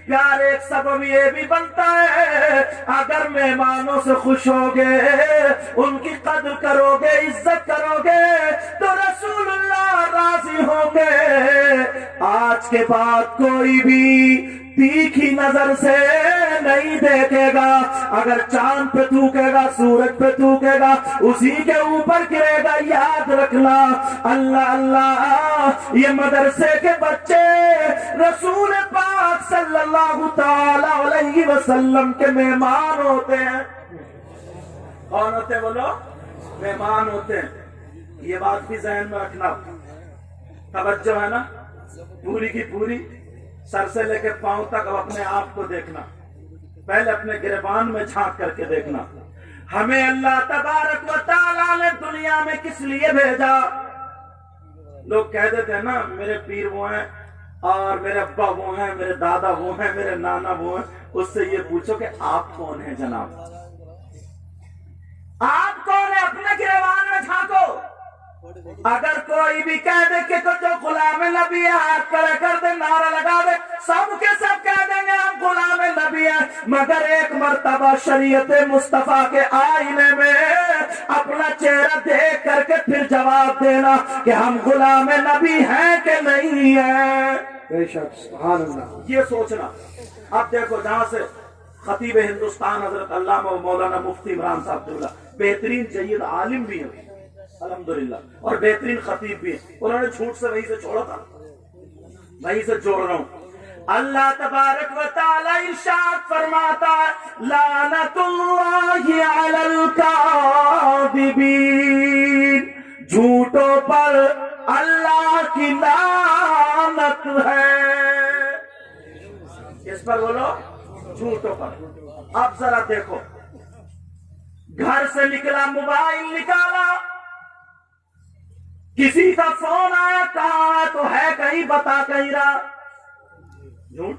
प्यार एक सबब ये भी बनता है, अगर मेहमानों से खुश होगे, उनकी कद्र करोगे, इज्जत करोगे, तो रसूलुल्लाह राजी होंगे। आज के बाद कोई भी तीखी नजर से नहीं देखेगा। अगर चांद पे थूकेगा, सूरज पे थूकेगा, उसी के ऊपर गिरेगा। याद रखना, अल्लाह अल्लाह, ये मदरसे के बच्चे रसूल पाक सल्लल्लाहु ताला अलैहि वसल्लम के मेहमान होते हैं। कौन होते हैं बोलो? मेहमान होते हैं। ये बात भी जहन में रखना, तवज्जो है ना, पूरी की पूरी सर से लेकर पांव तक। अब अपने आप को देखना, पहले अपने गिरबान में झांक करके देखना। हमें अल्लाह तबारक व तआला ने दुनिया में किस लिए भेजा? लोग कह देते हैं ना, मेरे पीर वो हैं और मेरे अब्बा वो हैं, मेरे दादा वो हैं, मेरे नाना वो हैं। उससे ये पूछो कि आप कौन हैं जनाब? आप कौन है? अपने गिरबान में झांको। अगर कोई भी कह दे कि तो जो गुलाम नबी है, हाथ खड़े कर दे, नारा लगा दे, सब के सब कह देंगे हम गुलाम नबी है। मगर एक मर्तबा शरीयत मुस्तफा के आईने में अपना चेहरा देख करके फिर जवाब देना कि हम गुलाम नबी हैं कि नहीं है। बेशक, सुभान अल्लाह। ये सोचना। अब देखो, जहां से खतीब हिंदुस्तान हजरत अल्लामा मौलाना मुफ्ती इमरान साहब बेहतरीन जय्यद आलिम भी है अल्हम्दुलिल्लाह, और बेहतरीन खतीब भी है। उन्होंने झूठ से वही से छोड़ा था, वही से जोड़ रहा हूं। अल्लाह तबारक व तआला इरशाद फरमाता है, लानतुल्लाहि अलल कादिबीन, झूठों पर अल्लाह की लानत है। किस पर बोलो? झूठों पर। अब जरा देखो, घर से निकला, मोबाइल निकाला, किसी का फोन आया, कहा तो है कहीं, बता कहीं रहा, झूठ।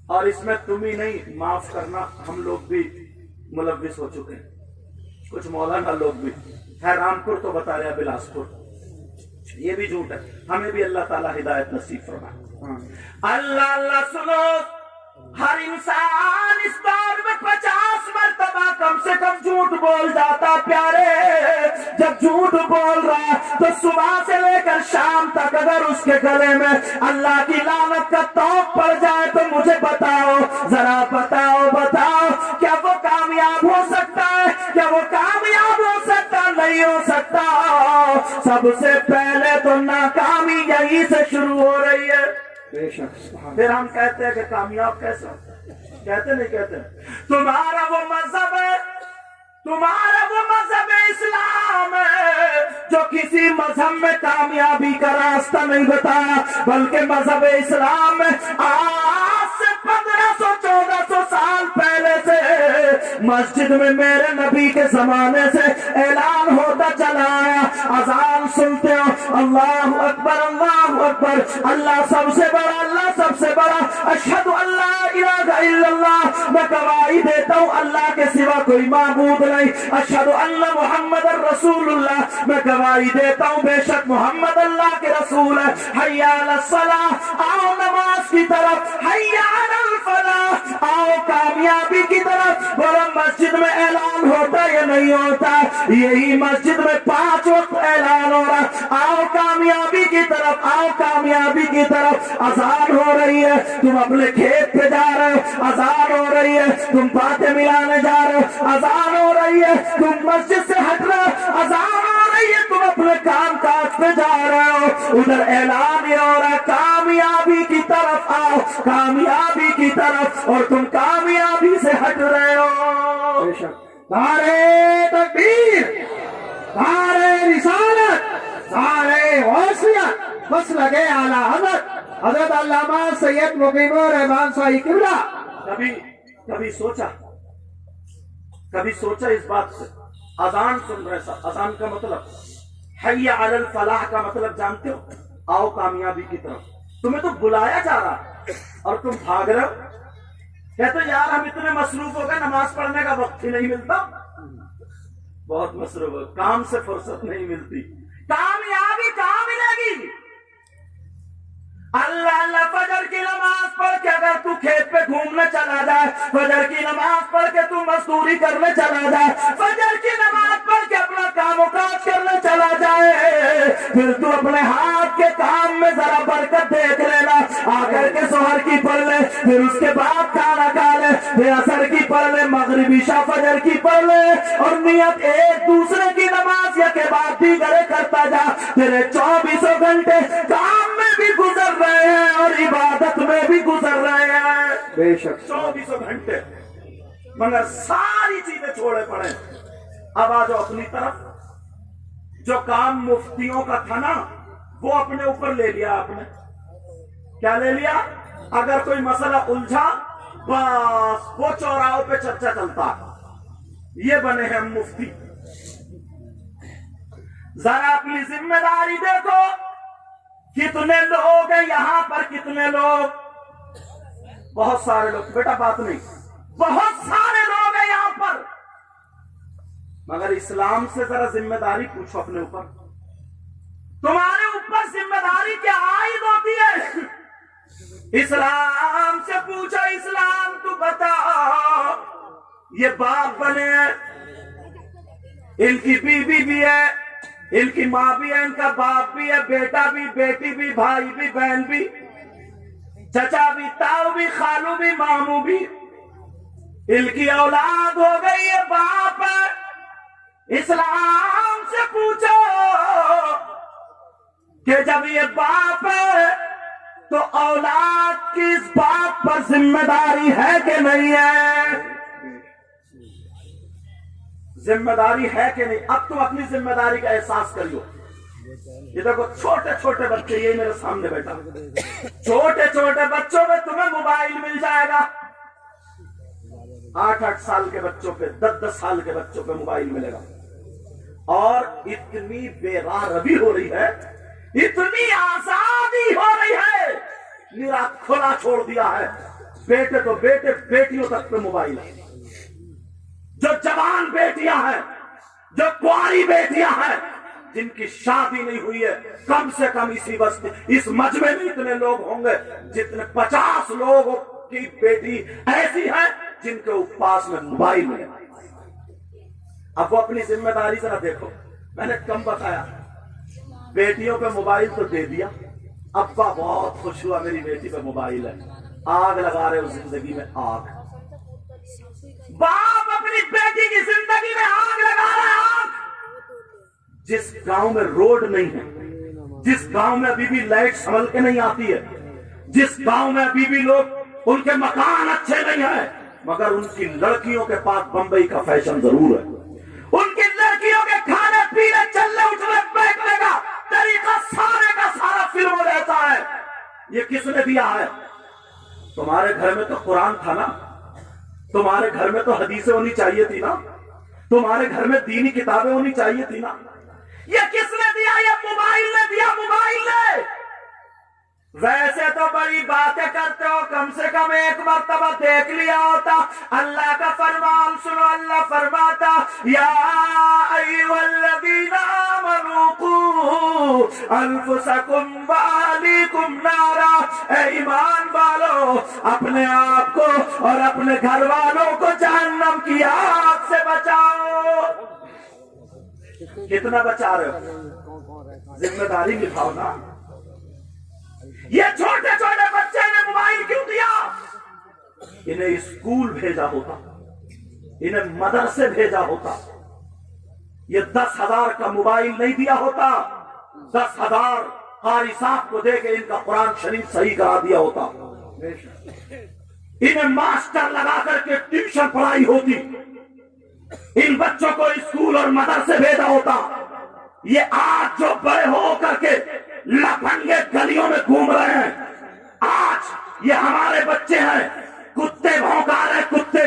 और इसमें तुम ही नहीं, माफ करना, हम लोग भी मुलव्विस हो चुके हैं, कुछ मौलाना लोग भी है। रामपुर तो बता रहे, बिलासपुर, ये भी झूठ है। हमें भी अल्लाह ताला हिदायत नसीब फरमाए। अल्लाह अल्लाह सुनो, हर इंसान इस दौर में 50 मरतबा कम से कम झूठ बोल जाता। प्यारे, जब झूठ बोल रहा तो सुबह से लेकर शाम तक अगर उसके गले में अल्लाह की लानत का तौक पड़ जाए तो मुझे बताओ, जरा बताओ, बताओ, क्या वो कामयाब हो सकता है? क्या वो कामयाब हो सकता? नहीं हो सकता। सबसे पहले तो नाकामी यहीं से शुरू हो रही है। फिर हम कहते हैं कि कामयाब कैसे? कहते नहीं कहते? तुम्हारा वो मजहब है, तुम्हारा वो मजहब इस्लाम है जो किसी मजहब में कामयाबी का रास्ता नहीं बताया, बल्कि मजहब इस्लाम में आज से 1500-1400 साल पहले से मस्जिद में मेरे नबी के जमाने से ऐलान होता चला आया। अजान सुनते हो, अल्लाह अकबर, अल्लाह अकबर, अल्लाह सबसे बड़ा, अल्लाह सबसे बड़ा, अशहदु अल्ला इलाहा इल्लल्लाह, मैं गवाही देता हूँ अल्लाह के सिवा कोई माबूद नहीं, अशहदु अन्ना मुहम्मदर रसूलुल्लाह, मैं गवाही देता हूँ बेशक मोहम्मद अल्लाह के रसूल है। हय्या अलस सलाह, आओ नमाज की तरफ, हय्या अलल फलाह, आओ कामयाबी की तरफ। बोलो, मस्जिद में ऐलान होता या नहीं होता? यही मस्जिद में 5 वक्त ऐलान हो रहा, आओ कामयाबी की तरफ, आओ कामयाबी की तरफ। अजान हो रही है, तुम अपने खेत पे जा रहे हो, अजान हो रही है, तुम बातें मिलाने जा रहे हो, अजान हो रही है, तुम मस्जिद से हट रहे हो, अजान हो रही है, तुम अपने काम काज पे जा रहे हो, उधर ऐलान ही हो रहा, कामयाबी की तरफ आओ, कामयाबी की तरफ, और तुम कामयाबी से हट रहे हो। नारे तकबीर, नारे रिसालत, नारे गौसियत, बस लगे आला हजरत अल्लामा सैयद मुकीमुर रहमान साहिब किबला। कभी सोचा इस बात से? अजान सुन रहे, अजान का मतलब हय्या अलल फलाह का मतलब जानते हो? आओ कामयाबी की तरफ। तुम्हें तो बुलाया जा रहा है और तुम भाग रहे हो। कहते यार हम इतने मसरूफ हो गए, नमाज पढ़ने का वक्त ही नहीं मिलता। बहुत मसरूफ हो, काम से फुर्सत नहीं मिलती। कामयाबी कहां मिलेगी? अल्लाह अल्लाह फजर की नमाज पढ़ के अगर तू खेत पे घूमने चला जाए, फजर की नमाज पढ़ के तू मजदूरी करने चला जाए, फजर की नमाज पढ़ के अपना कामकाज करने चला जाए, फिर तू अपने हाथ के काम में जरा बरकत देख लेना। आकर के जोहर की पढ़ ले, फिर उसके बाद खाना खा ले, फिर असर की पढ़ ले, मगरिब इशा फजर की पढ़ ले, और नियत एक दूसरे की नमाज या के बाद दीगरे करता जा। तेरे 24 घंटे काम में भी गुजर रहे हैं और इबादत में भी गुजर रहे हैं। बेशक 24 घंटे, मगर सारी चीजें छोड़े पड़े। अब आ जाओ अपनी तरफ। जो काम मुफ्तियों का था ना, वो अपने ऊपर ले लिया आपने। क्या ले लिया? अगर कोई मसला उलझा, बस वो चौराहों पे चर्चा चलता है। ये बने हैं मुफ्ती। जरा अपनी जिम्मेदारी देखो, कितने लोग हैं यहां पर, कितने लोग? बहुत सारे लोग, बेटा बात नहीं, बहुत सारे लोग हैं यहां पर, मगर इस्लाम से जरा जिम्मेदारी पूछो अपने ऊपर। तुम्हारे ऊपर जिम्मेदारी क्या आयद होती है? इस्लाम से पूछो, इस्लाम तू बता। ये बाप बने हैं, इनकी बीवी भी है, इनकी माँ भी है, इनका बाप भी है, बेटा भी, बेटी भी, भाई भी, बहन भी, चचा भी, ताऊ भी, खालू भी, मामू भी। इनकी औलाद हो गई, ये बाप है। इस्लाम से पूछो कि जब ये बाप है तो औलाद की इस बाप पर जिम्मेदारी है कि नहीं है? जिम्मेदारी है कि नहीं? अब तुम अपनी जिम्मेदारी का एहसास करियो। ये देखो छोटे छोटे बच्चे, यही मेरे सामने बैठा, छोटे छोटे बच्चों में तुम्हें मोबाइल मिल जाएगा। 8-8 साल के बच्चों पे, 10-10 साल के बच्चों पे मोबाइल मिलेगा। और इतनी बेरारबी हो रही है, इतनी आजादी हो रही है, निरा खुला छोड़ दिया है। बेटे तो बेटे, बेटियों तक पे मोबाइल है। जो जवान बेटियां हैं, जो कुंवारी बेटियां हैं, जिनकी शादी नहीं हुई है, कम से कम इसी बस्ती, इस मजमे में इतने लोग होंगे जितने 50 लोगों की बेटी ऐसी है जिनके पास में मोबाइल में। अब वो अपनी जिम्मेदारी जरा देखो। मैंने कम बताया, बेटियों पे मोबाइल तो दे दिया, अब्बा बहुत खुश हुआ मेरी बेटी पे मोबाइल है, आग लगा रहे हो जिंदगी में आग। बाप अपनी बेटी की जिंदगी में आग लगा रहा है, आग। जिस गांव में रोड नहीं है, जिस गांव में अभी भी लाइट संभल के नहीं आती है, जिस गांव में अभी भी लोग, उनके मकान अच्छे नहीं है, मगर उनकी लड़कियों के पास बंबई का फैशन जरूर है। उनकी लड़कियों के खाने पीने, चलने उठने बैठने का तरीका सारे का सारा फिल्म रहता है। ये किसने दिया है? तुम्हारे घर में तो कुरान था ना, तुम्हारे घर में तो हदीसें होनी चाहिए थी ना, तुम्हारे घर में दीनी किताबें होनी चाहिए थी ना। ये किसने दिया? ये मोबाइल ने दिया, मोबाइल ने। वैसे तो बड़ी बातें करते हो, कम से कम एक मर्तबा देख लिया होता। अल्लाह का फरमान सुनो, अल्लाह फरमाता, या अय्युहल्लज़ीना आमनू कू अनफुसकुम व अहलीकुम नारा। ए ईमान वालों, अपने आप को और अपने घर वालों को जहन्नम की आग से बचाओ। कितना बचा रहे हो? जिम्मेदारी निभाओ ना। ये छोटे छोटे बच्चे ने मोबाइल क्यों दिया? इन्हें स्कूल भेजा होता, इन्हें मदरसे भेजा होता, ये 10,000 का मोबाइल नहीं दिया होता, 10,000 कारी साहब को देके इनका कुरान शरीफ सही करा दिया होता, इन्हें मास्टर लगा करके ट्यूशन पढ़ाई होती, इन बच्चों को स्कूल और मदरसे भेजा होता। ये आज जो बड़े हो करके लफंगे गलियों में घूम रहे हैं, आज ये हमारे बच्चे हैं, कुत्ते भौंका रहे, कुत्ते,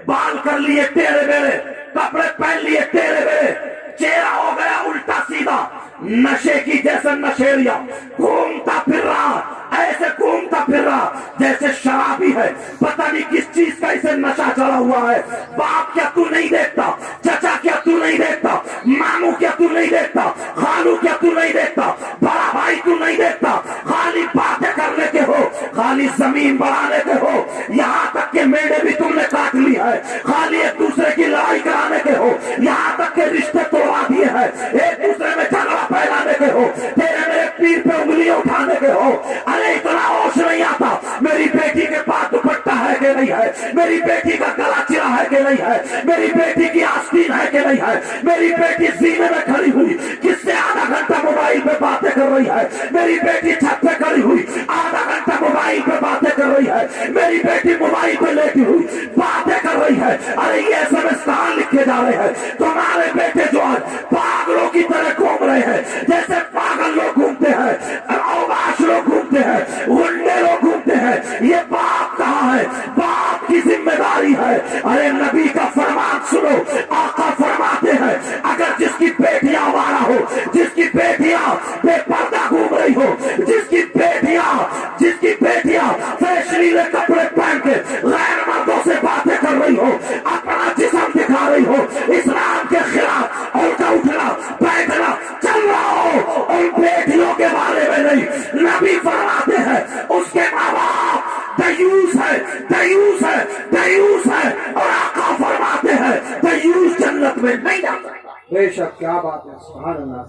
बाल कर लिए टेढ़े बेढ़े, कपड़े पहन लिए टेढ़े बेढ़े, चेहरा हो गया उल्टा सीधा, नशे की जैसे नशेड़िया, घूमता फिर रहा, ऐसे घूमता फिर रहा जैसे शराबी है, पता नहीं किस चीज का इसे नशा चढ़ा हुआ है। बाप क्या तू नहीं देखता? चचा क्या तू नहीं देखता? मामू क्या तू नहीं देखता? खालू क्या तू नहीं देखता? बड़ा भाई तू नहीं देखता? खाली बातें करने के हो, खाली खाली जमीन बढ़ाने के हो, यहाँ तक के मेढे भी तुमने काट ली है, खाली एक दूसरे की लड़ाई कराने के हो, यहाँ तक के रिश्ते तोड़वा दिए हैं, एक दूसरे में झगड़ा फैलाने के हो, तेरे मेरे पीर पे उंगलियां उठाने के हो। अरे इतना होश नहीं आता मेरी बेटी के पास दुपट्टा है कि नहीं है, मेरी बेटी का गला चिरा है कि नहीं है, मेरी बेटी की आस्तीन है कि नहीं है, मेरी बेटी जीने में खड़ी हुई किससे आधा घंटा मोबाइल पे बातें कर रही है, मेरी बेटी छत पे खड़ी हुई आधा घंटा मोबाइल पे बातें कर रही है, मेरी बेटी मोबाइल पे लेटी हुई बातें कर रही है। अरे ये एसएमएस कहां लिखे जा रहे हैं? तुम्हारे बेटे जो आज पागलों की तरह घूम रहे हैं, जैसे पागल लोग घूमते हैं, अवकाश लोग घूमते हैं, गुंडे लोग घूमते हैं, ये बाप कहाँ है? बाप की जिम्मेदारी है। अरे नबी का फरमान सुनो, आका फरमाते हैं अगर जिसकी बेटियां आवारा हो, जिसकी बेटियां बेपर्दा घूम रही हो, जिसकी बेटियां फैशनीले कपड़े पहन के गैर मर्दों से बातें कर रही हो, अपना जिस्म दिखा रही हो, इस्लाम के खिलाफ उल्टा उठना बैठना चल रहा हो, उन बेटियों के बारे में नहीं, नबी फरमाते हैं उसके माँ बाप दयूस है, दयूस है, दयूस है, और आका फरमाते हैं दयूस जन्नत में नहीं जा सकता। बेशक, क्या बात है, सुभान अल्लाह।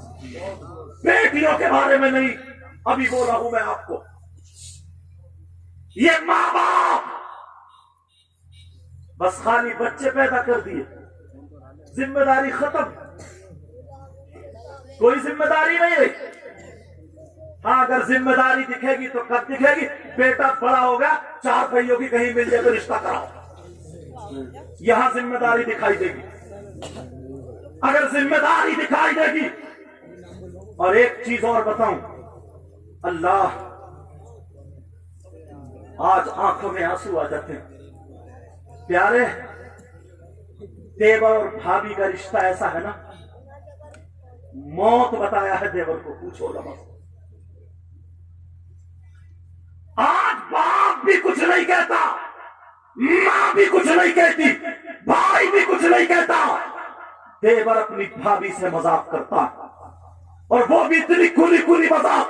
बेटियों के बारे में नहीं, अभी बोला हूं मैं आपको, ये माँ बाप बस खाली बच्चे पैदा कर दिए, जिम्मेदारी खत्म, कोई जिम्मेदारी नहीं रही। हाँ, अगर जिम्मेदारी दिखेगी तो कब दिखेगी? बेटा बड़ा होगा, चार पहियों की कहीं मिल जाए तो रिश्ता कराओ, यहां जिम्मेदारी दिखाई देगी। अगर जिम्मेदारी दिखाई देगी, और एक चीज और बताऊं, अल्लाह आज आंखों में आंसू आ जाते हैं। प्यारे, देवर और भाभी का रिश्ता ऐसा है ना, मौत बताया है देवर को, पूछो लमस। आज बाप भी कुछ नहीं कहता, मां भी कुछ नहीं कहती, भाई भी कुछ नहीं कहता, देवर अपनी भाभी से मजाक करता है, और वो भी इतनी खुली खुली मजाक।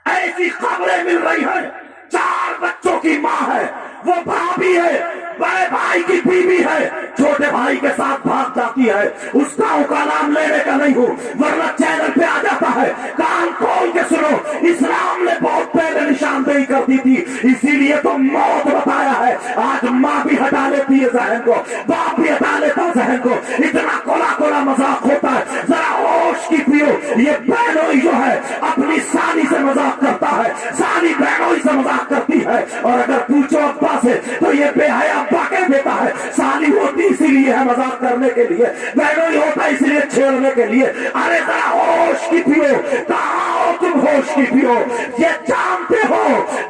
ऐसी खबरें मिल रही हैं, 4 बच्चों की मां है, वो भाभी है, बड़े भाई की बीवी है, छोटे भाई के साथ भाग जाती है, उसका उनका नाम लेने का नहीं हो, वरना चैनल पे आ जाता है। कान खोल के सुनो, इस्लाम ने बहुत पहले निशानदेही कर दी थी, इसीलिए तो मौत बताया है। आज माँ भी हटा लेती है जहन को, बाप भी हटा लेता है जहन को, इतना कोला कोला मजाक होता है। जरा होश की पियो, ये बहनोई जो है अपनी साली से मजाक करता है, साली बहनोई से मजाक करती है, और अगर पूछो अब्बा से तो ये बेहया अब्बा कह देता है। साली होती इसीलिए है मजाक करने के लिए, बहनोई होता इसलिए छेड़ने के लिए। अरे जरा होश की पियो, कहाँ हो तुम? होश की पियो, ये जानते हो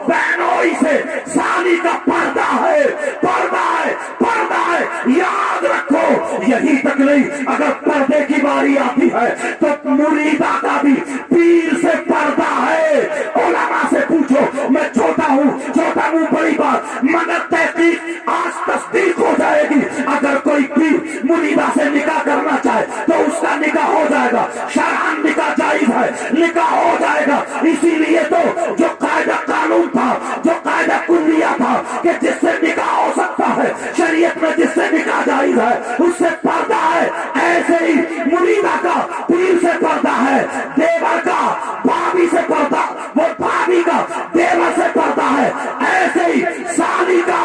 बहनोई से साली का पर्दा है, पर्दा है, पर्दा है, याद रखो। यही तक नहीं, अगर पर्दे की बारी आती है तो मुरीदा का भी पीर से पर्दा है। उलमा से पूछो, मैं छोटा हूँ बड़ी बात, मगर तहकीक आज तस्दीक हो जाएगी। अगर कोई पीर मुरीदा से निकाह करना चाहे तो उसका निकाह हो जाएगा, शरअन निकाह जायज है, निकाह हो जाएगा। इसीलिए तो जो कायदा कानून था, जो कायदा कुल्लिया था कि जिससे निकाह हो सकता है, शरीयत में जिससे निकाह जायज है उससे पर्दा है, ऐसे ही मुरीदा का पीर से पर्दा है, देवर का भाभी से पर्दा, वो भाभी का देवर से पर्दा है, ऐसे ही साली का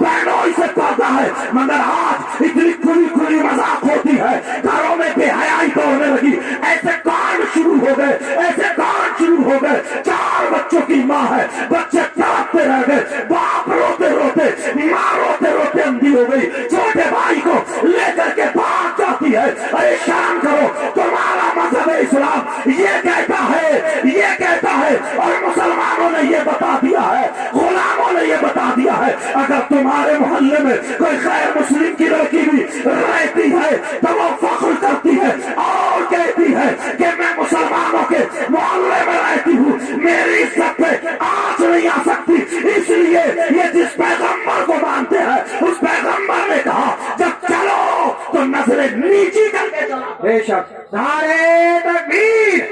बहनोई से पर्दा है। मगर आज इतनी खुली खुली मजाक होती है, घरों में बेहयाई दौड़ने लगी, ऐसे कांड शुरू हो गए, ऐसे कांड शुरू हो गए। 4 बच्चों की माँ है, बच्चे तड़पते रह गए, बाप रोते रोते, माँ रोते रोते अंधी हो गई, छोटे भाई को लेकर के भाग जाती है। अरे शर्म करो, तुम्हारा मजहब इस्लाम ये कहता है, ये कहता है, और मुसलमानों ने ये बता दिया है, गुलामों ने ये बता दिया है। अगर तुम्हारे मोहल्ले में कोई गैर मुस्लिम की लड़की भी रहती है तो वो फख्र करती है और कहती है कि मैं मुसलमानों के मोहल्ले में रहती हूँ, मेरी इज्जत पे आंच नहीं आ सकती। इसलिए ये जिस पैगंबर को मानते हैं, उस पैगंबर ने कहा जब चलो तो नजरें नीची करके चला। बेशक, नारे तकबीर,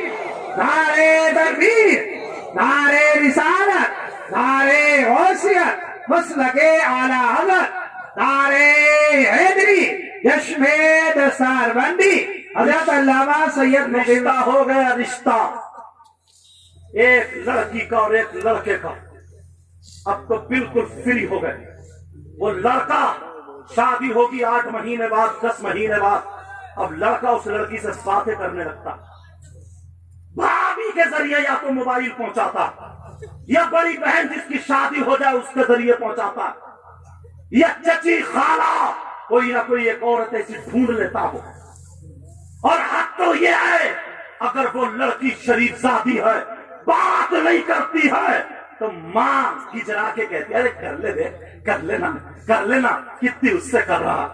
नारे तकबीर, नारे रिसालत, नारे وصیت مسلک اعلی حضرت دارِ حیدری یشمید سہروردی حضرت علامہ سید مقیم رشتہ ہو گیا رشتہ ایک لڑکی کا اور ایک لڑکے کا، اب تو بالکل فری ہو گئے. وہ لڑکا شادی ہوگی 8 مہینے بعد 10 مہینے بعد، اب لڑکا اس لڑکی سے باتیں کرنے لگتا، بھابھی کے ذریعے یا تو موبائل پہنچاتا، یا بڑی بہن جس کی شادی ہو جائے اس کے ذریعے پہنچاتا، یا چچی خالہ کوئی نہ کوئی ایک عورت ایسی ڈھونڈ لیتا ہو. اور حد تو یہ ہے اگر وہ لڑکی شریف زادی ہے، بات نہیں کرتی ہے، تو ماں گجرا کے کہتی ہے ارے کر لے دے، کر لینا کتنی اس سے کر رہا.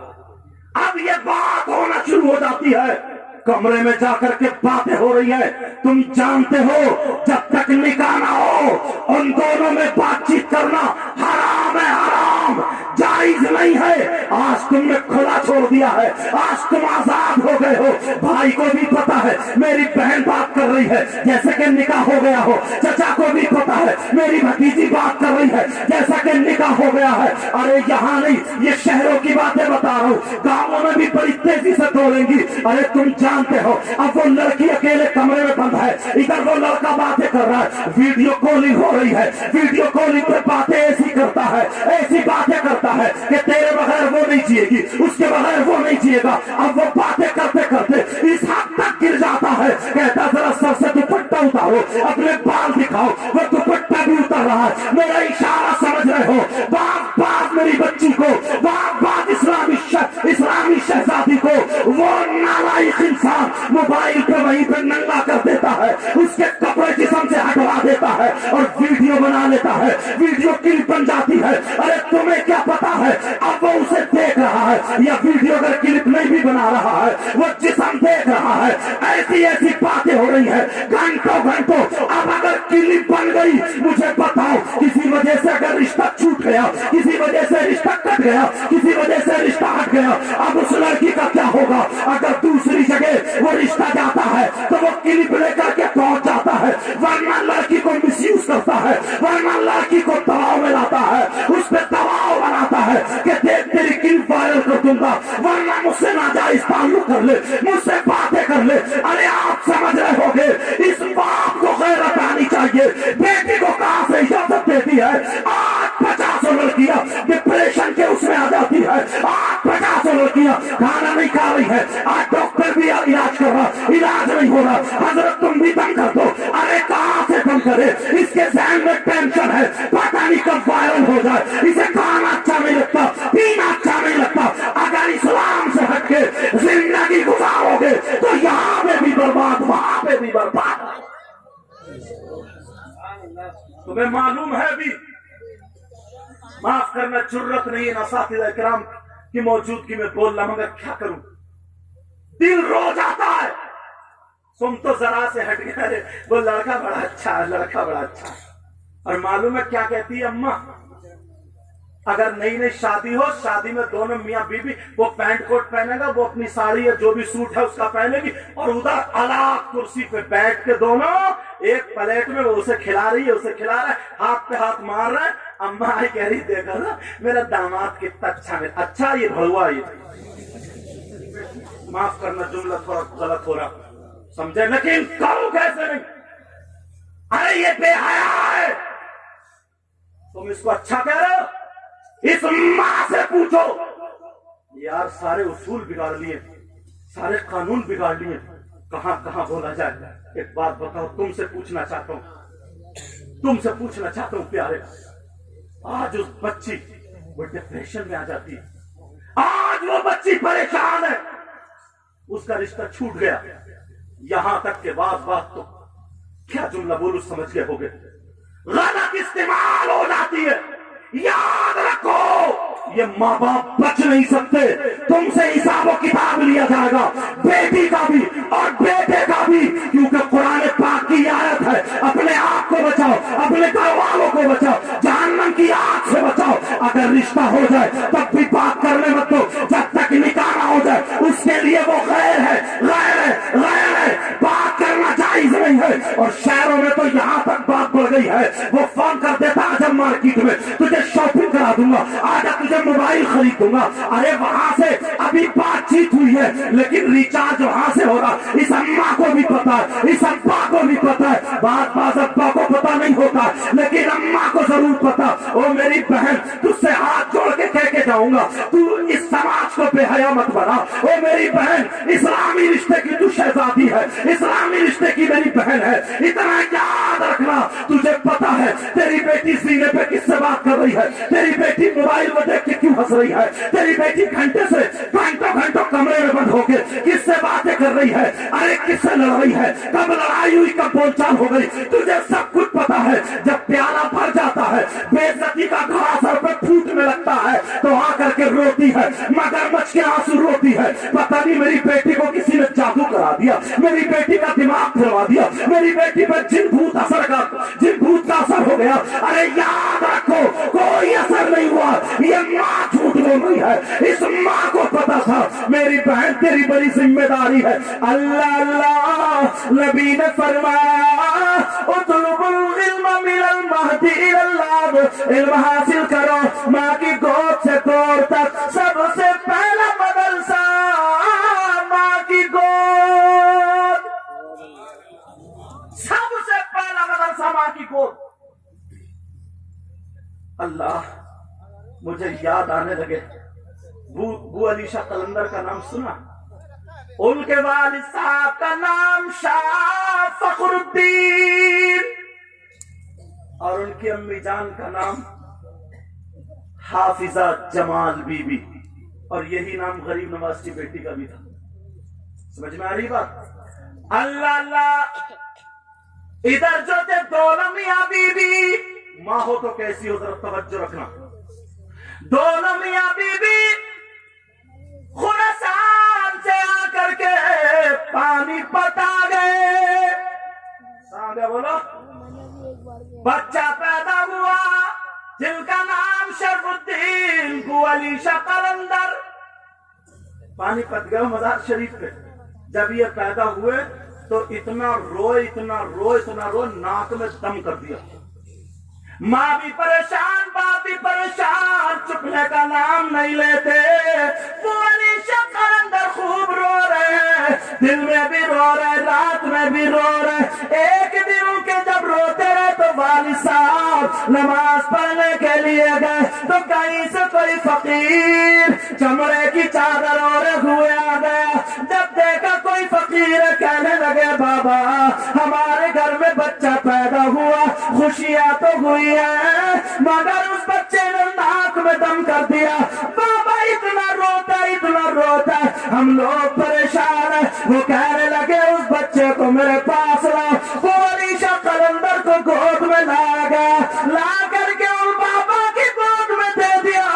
اب یہ بات ہونا شروع ہو جاتی ہے، کمرے میں جا کر کے باتیں ہو رہی ہے. تم جانتے ہو جب تک نکاح نہ ہو ان دونوں میں بات چیت کرنا حرام ہے، حرام جائز نہیں ہے. آج تم نے کھلا چھوڑ دیا ہے، آج تم آزاد ہو گئے ہو. بھائی کو بھی پتا ہے میری بہن بات کر رہی ہے جیسے کہ نکاح ہو گیا ہو، چچا کو بھی پتا ہے میری بھتیجی بات کر رہی ہے جیسا کہ نکاح ہو گیا ہے. ارے یہاں نہیں، یہ شہروں کی باتیں بتا رہا ہوں، گاؤں میں بھی بڑی تیزی سے دوڑیں گی. ارے تم جانتے ہو اب وہ لڑکی اکیلے کمرے میں بند ہے، ادھر وہ لڑکا باتیں کر رہا ہے، ویڈیو کالنگ ہو رہی ہے، ویڈیو کالنگ پہ باتیں ایسی کرتا ہے، ایسی باتیں کرتا ہے کہ تیرے بغیر وہ نہیں جیے گی، اس کے بغیر وہ نہیں جیے گا. اب وہ باتیں کرتے کرتے اس حد تک گر جاتا ہے، کہتا ذرا سر سے دوپٹہ اتارو، اپنے بال دکھاؤ. وہ دوپٹہ بھی اتر رہا ہے، میرا اشارہ سمجھ رہے ہو؟ باپ باپ میری بچی کو، باپ باپ اسلامی شہزادی کو وہ نالائق انسان موبائل پہ وہیں پہ ننگا کر دیتا ہے، اس کے کپڑے جسم سے ہٹوا دیتا ہے اور ویڈیو بنا لیتا ہے، ویڈیو کلپ بن جاتی ہے. ارے تمہیں کیا پتا ہے اب وہ اسے دیکھ رہا ہے، یا ویڈیو اگر کلپ نہیں بھی بنا رہا ہے وہ جسم دیکھ رہا ہے. ایسی ایسی باتیں ہو رہی ہے گھنٹوں گھنٹوں. اب اگر کلپ بن گئی مجھے بتاؤ، کسی وجہ سے اگر رشتہ چھوٹ گیا، کسی وجہ سے رشتہ کٹ گیا، کسی وجہ سے رشتہ ہٹ گیا، اب اس لڑکی کا کیا ہوگا؟ اگر دوسری جگہ وہ رشتہ جاتا ہے تو وہ کلپ لے کر کے پہنچ جاتا ہے، ورنہ لڑکی کو مس یوز کرتا ہے، ورنہ لڑکی کو دباؤ میں لاتا ہے، اس پہ دباؤ بناتا ہے کہ دیکھ تیری کلپ وائرل کر دوں گا، ورنہ مجھ سے ناجائز تعلق کر لے، مجھ سے باتیں کر لے. ارے آپ سمجھ رہے ہوگے اس باپ کو غیرت آنی چاہیے. بیٹی کو کہاں سے اجازت دیتی ہے؟ 850 لڑکیاں ڈپریشن کے اس میں آ جاتی ہے، 850 لڑکیاں کھانا نہیں کھا رہی ہے، آج ڈاکٹر بھی علاج کر رہا، علاج نہیں ہو رہا. حضرت تم بھی دم کر دو. ارے کہاں سے دم کرے؟ اس کے ذہن میں ٹینشن ہے، پتہ نہیں کب وائرل ہو جائے. اسے کھانا اچھا نہیں لگتا، پینا اچھا نہیں لگتا. اگر اسلام سے ہٹ کے زندگی گزارو گے تو یہاں پہ بھی برباد، وہاں پہ بھی برباد. تمہیں معلوم ہے بھی، معاف کرنا جرت نہیں ہے اساتذہ کرام کی موجودگی میں بولنا، مگر کیا کروں، دل رو جاتا ہے. تم تو ذرا سے ہٹ گئے، وہ لڑکا بڑا اچھا ہے، لڑکا بڑا اچھا ہے. اور معلوم ہے کیا کہتی ہے اماں؟ اگر نئی نئی شادی ہو، شادی میں دونوں میاں بیوی، وہ پینٹ کوٹ پہنے گا، وہ اپنی ساڑی یا جو بھی سوٹ ہے اس کا پہنے گی، اور ادھر الگ کرسی پہ بیٹھ کے دونوں ایک پلیٹ میں وہ اسے کھلا رہی ہے، اسے کھلا رہا ہے، ہاتھ پہ ہاتھ مار رہا ہے. اماں آئی کہہ رہی دیکھا نا میرا داماد کتنا اچھا ہے. اچھا یہ بھڑوا، یہ معاف کرنا جملہ تھوڑا غلط ہو رہا سمجھے، لیکن کروں کیسے نہیں. ارے یہ بے حیا ہے، تم اس کو اچھا کہہ رہے ہو؟ اس ماں سے پوچھو. یار سارے اصول بگاڑ لیے، سارے قانون بگاڑ لیے، کہاں کہاں بولا جائے. ایک بات بتاؤ، تم سے پوچھنا چاہتا ہوں، تم سے پوچھنا چاہتا ہوں پیارے، آج اس بچی وہ ڈپریشن میں آ جاتی ہے، آج وہ بچی پریشان ہے، اس کا رشتہ چھوٹ گیا، یہاں تک کہ بات تو کیا جملہ بولو سمجھ گئے ہوگے، غلط استعمال ہو جاتی ہے. یاد رکھو یہ ماں باپ بچ نہیں سکتے، تم سے حساب و کتاب لیا جائے گا، بیٹی کا بھی اور بیٹے کا بھی، کیونکہ قرآن پاک کی آیت ہے اپنے آپ کو بچاؤ، اپنے گھر والوں کو بچاؤ، جہنم کی آگ سے بچاؤ. اگر رشتہ ہو جائے تب بھی بات کرنے مت دو، جب تک نکاح نہ ہو جائے اس کے لیے وہ غیر ہے، غیر ہے، بات کرنا جائز نہیں ہے. اور شہروں میں تو یہاں تک بات بڑھ گئی ہے، وہ فون کر دیتا جب مار मार्केट में, तुझे शॉपिंग करा दूंगा, आजा तुझे मोबाइल खरीद दूंगा। अरे वहां से अभी बातचीत हुई है, लेकिन रिचार्ज वहां से हो रहा। इस अम्मा को भी पता है, इस अब्बा को भी पता है, बात अब्बा को पता नहीं होता, लेकिन अम्मा को जरूर पता। ओ मेरी बहन, तुझसे हाथ जोड़ के कह के जाऊंगा, तू इस समाज को बेहया मत बना। ओ मेरी बहन, इस्लामी रिश्ते की तू शहजादी है, इस्लामी रिश्ते की मेरी बहन है। इतना याद रखना, तुझे पता है तेरी बेटी सीने पे किससे बात कर रही है, तेरी बेटी मोबाइल में देख के क्यों हंस रही है, तेरी बेटी घंटे से घंटों कमरे में बंद होके किससे बातें कर रही है, अरे किससे लड़ रही है, कब लड़ाई हुई, कब बोलचाल हो गई, तुझे सब कुछ पता है। जब प्याला भर जाता है, बेइज्जती का घड़ा सर पे फूटने लगता है, तो आकर के रोती है, मगरमच्छ के आंसू रोती है। पता नहीं मेरी बेटी को किसी ने जादू करा दिया, मेरी बेटी का दिमाग फिरवा दिया, मेरी बेटी पर जिन भूत का असर हो गया। अरे याद रखो, कोई असर नहीं हुआ, ये माँ झूठ बोल रही है। इस माँ को पता था मेरी बहन तेरी बड़ी जिम्मेदारी है। अल्लाह अल्लाह नबी ने फरमाया, उतलुबुल इल्म मिनल महदी इलल लाद, इल्म हासिल करो माँ की गोद से कोर तक। सबसे पहला मदरसा माँ की गोद, सबसे पहला मदरसा माँ की गोद। अल्लाह, मुझे याद आने लगे, बू अली शाह कलंदर का नाम सुना? उनके वालिद साहब का नाम शाह फखरुद्दीन और उनकी अम्मी जान का नाम हाफिजा जमाल बीबी, और यही नाम गरीब नवाज की बेटी का भी था। समझ में आ रही बात? अल्लाह अल्लाह, इधर जो थे दोनों मियां बीबी, माँ हो तो कैसी हो, जरा तवज्जो रखना। दोनों मियां बीबी खुरासान से आकर के पानी पता गए। आगे बोलो। बच्चा पैदा हुआ जिनका नाम शरफुद्दीन बू अली शाह कलंदर। पानी पत गया मजार शरीफ पे। जब ये पैदा हुए तो इतना रोए, नाक में दम कर दिया। माँ भी परेशान, बाप भी परेशान, चुपने का नाम नहीं लेते। वो अली शाह कलंदर खूब रो रहे हैं, दिन में भी रो रहे, रात में भी रो रहे। एक दिन उनके जब रोते रहे तो वालिद साहब नमाज पढ़ने के लिए गए, तो कहीं से कोई फकीर चमड़े की चादर ओढ़े हुए आ गया। जब देखा कोई फकीर, कहने लगे, बाबा हमारे घर में बच्चा पैदा हुआ, खुशियां तो हुई है, मगर उस बच्चे ने नाक में दम कर दिया। बाबा इतना रोता, हम लोग परेशान है। वो कहने लगे, उस बच्चे को मेरे पास लाओ। वो अली शाह कलंदर को गोद में लाया गया, ला करके उन बाबा की गोद में दे दिया।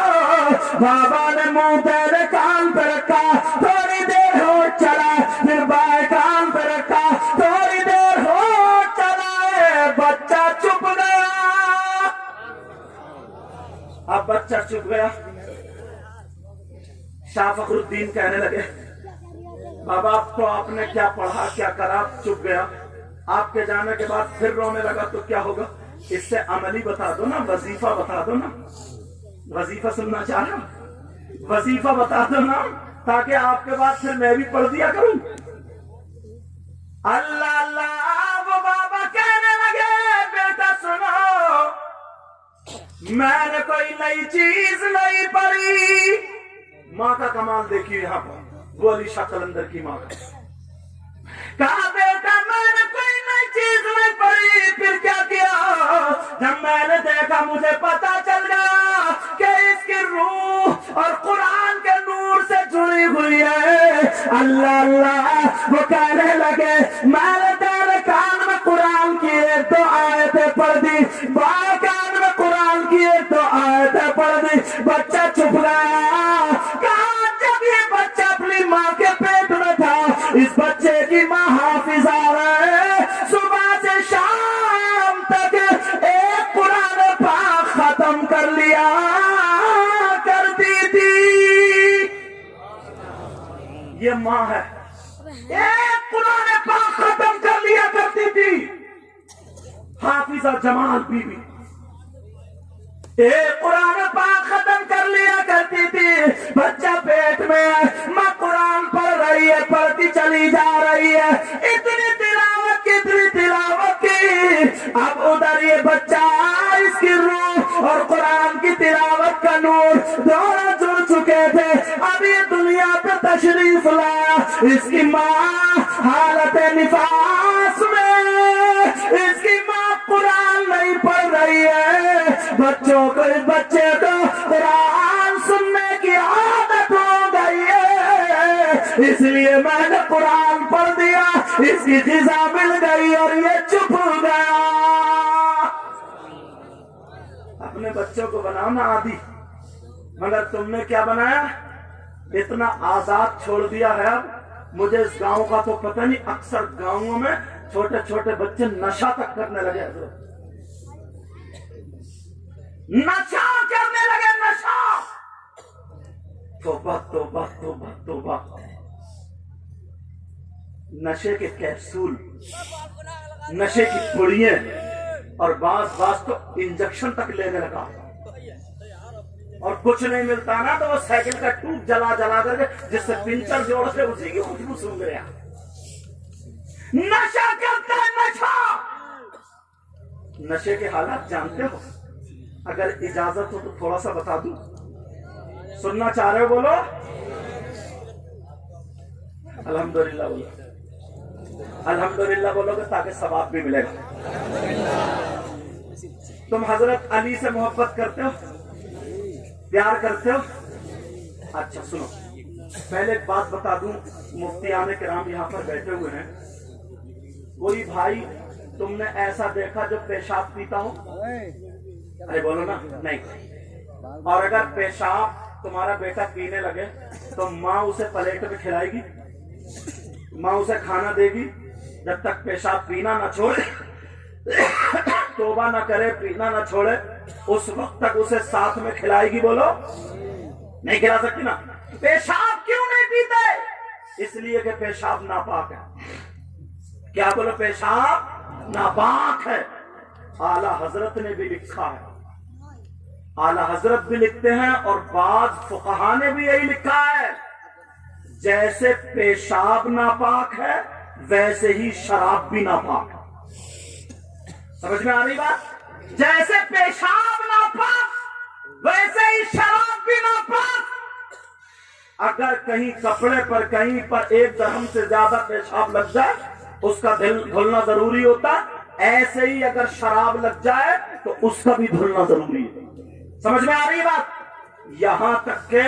बाबा ने मुंह तेरे कान पे रखा, थोड़ी देर होठ चला, फिर बाएं कान पे रखा, थोड़ी देर होठ चलाए, बच्चा चुप गया। अब बच्चा चुप गया। शाह फखरुद्दीन कहने लगे, बाबा अब तो आपने क्या पढ़ा, क्या करा, चुप गया। आपके जाने के बाद फिर रोने लगा तो क्या होगा? इससे अमली बता दो ना, वजीफा बता दो ना। वजीफा सुनना चाह रहा, वजीफा बता दो ना, ताकि आपके बाद फिर मैं भी पढ़ दिया करूं। अल्लाह अल्लाह, वो बाबा कहने लगे, बेटा सुनो, मैंने कोई नई चीज नहीं पढ़ी। माँ का कमाल देखिए यहाँ पर, वो अली शाह कलंदर की माँ का। कहा, बेटा मैंने कोई नई चीज नहीं पढ़ी। फिर क्या किया? जब मैंने देखा, मुझे पता चल गया कि इसकी रूह और कुरान के नूर से जुड़ी हुई है। अल्लाह अल्लाह, वो कहने लगे, मैंने तेरे कान में कुरान की 1-2 आयतें पढ़ दी, बाएं कान में कुरान की 1-2 आयतें पढ़ दी। बच्चा चुप गया। कहा, जब ये बच्चा अपनी माँ के पेट में था, इस बच्चे की माँ हाफिजा है, सुबह से शाम तक एक कुरान पाक खत्म कर लिया करती थी। ये माँ है, एक कुरान पाक खत्म कर लिया करती थी हाफिजा जमाल बीबी। قرآن پاک ختم کر لیا کرتی تھی، بچہ پیٹ میں ہے، ماں قرآن پڑھ رہی ہے، پڑھتی چلی جا رہی ہے، اتنی تلاوت کی اتنی تلاوت کی، اب ادھر یہ بچہ اس کی روح اور قرآن کی تلاوت کا نور دونوں جڑ چکے تھے، اب یہ دنیا پہ تشریف لایا، اس کی ماں حالت نفاس میں، اس کی ماں قرآن نہیں پڑھ رہی ہے، بچوں کو اس بچے کو قرآن سننے کی عادت ہو گئی ہے، اس لیے میں نے قرآن پڑھ دیا، اس کی غذا مل گئی اور یہ چپ ہو گیا۔ اپنے بچوں کو بناؤ نا عادی، مگر تم نے کیا بنایا؟ اتنا آزاد چھوڑ دیا ہے۔ اب مجھے اس گاؤں کا تو پتہ نہیں، اکثر گاؤں میں چھوٹے چھوٹے بچے نشہ تک کرنے لگے، نشہ کرنے لگے، نشہ۔ توبہ توبہ توبہ توبہ، نشے کے کیپسول، نشے کی پڑیاں، اور بعض تو انجیکشن تک لینے لگا، اور کچھ نہیں ملتا نا تو وہ سائیکل کا ٹوب جلا جلا کر کے جس سے پنچر جوڑ سے اسی کی خوشبو سونگ رہا، نشہ کرتا ہے، نشہ۔ نشے کے حالات جانتے ہو؟ اگر اجازت ہو تو تھوڑا سا بتا دوں، سننا چاہ رہے ہو؟ بولو الحمدللہ، بولو الحمدللہ، بولو گے تاکہ ثواب بھی ملے گا۔ تم حضرت علی سے محبت کرتے ہو، پیار کرتے ہو؟ اچھا سنو، پہلے ایک بات بتا دوں، مفتیان کرام یہاں پر بیٹھے ہوئے ہیں، کوئی بھائی تم نے ایسا دیکھا جو پیشاب پیتا ہو؟ ارے بولو نا، نہیں۔ اور اگر پیشاب تمہارا بیٹا پینے لگے تو ماں اسے پلیٹ میں کھلائے گی، ماں اسے کھانا دے گی، جب تک پیشاب پینا نہ چھوڑے، توبہ نہ کرے، پینا نہ چھوڑے، اس وقت تک اسے ساتھ میں کھلائے گی؟ بولو نہیں کھلا سکتی نا۔ پیشاب کیوں نہیں پیتے؟ اس لیے کہ پیشاب ناپاک ہے۔ کیا بولو؟ پیشاب ناپاک ہے۔ اعلی حضرت نے بھی لکھا ہے، اعلی حضرت بھی لکھتے ہیں، اور بعض فقہا نے بھی یہی لکھا ہے، جیسے پیشاب ناپاک ہے ویسے ہی شراب بھی ناپاک ہے۔ سمجھ میں آ رہی بات؟ جیسے پیشاب ناپاک ویسے ہی شراب بھی ناپاک۔ اگر کہیں کپڑے پر کہیں پر 1 درہم سے زیادہ پیشاب لگ جائے اس کا دھلنا ضروری ہوتا، ایسے ہی اگر شراب لگ جائے تو اس کا بھی دھلنا ضروری ہے۔ سمجھ میں آ رہی بات؟ یہاں تک کہ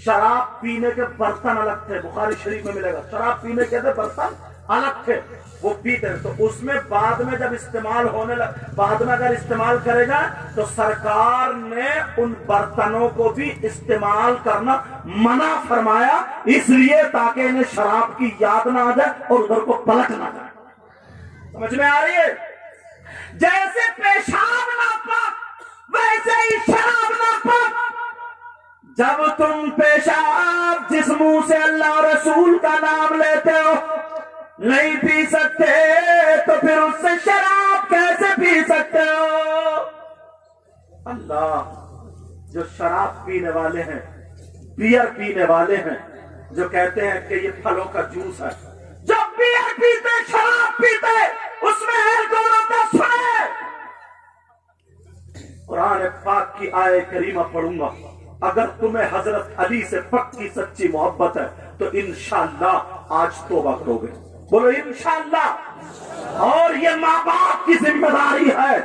شراب پینے کے برتن الگ تھے، بخاری شریف میں ملے گا، شراب پینے کے برتن الگ تھے، وہ پیتے، تو اس میں بعد میں جب استعمال ہونے بعد میں اگر استعمال کرے گا تو سرکار نے ان برتنوں کو بھی استعمال کرنا منع فرمایا، اس لیے تاکہ انہیں شراب کی یاد نہ آ جائے اور ادھر کو پلٹ نہ جائے۔ سمجھ میں آ رہی ہے؟ جیسے پیشاب ناپاک ویسے ہی شراب ناپاک۔ جب تم پیشاب جس منہ سے اللہ رسول کا نام لیتے ہو نہیں پی سکتے تو پھر اس سے شراب کیسے پی سکتے ہو؟ اللہ جو شراب پینے والے ہیں، بیئر پینے والے ہیں، جو کہتے ہیں کہ یہ پھلوں کا جوس ہے، جو بیئر پیتے، شراب پیتے، اس میں الکوہل ہوتا، سنے قرآن پاک کی آیت کریمہ پڑھوں گا، اگر تمہیں حضرت علی سے پکی سچی محبت ہے تو انشاءاللہ آج توبہ کرو گے۔ بولو انشاءاللہ۔ اور یہ ماں باپ کی ذمہ داری ہے،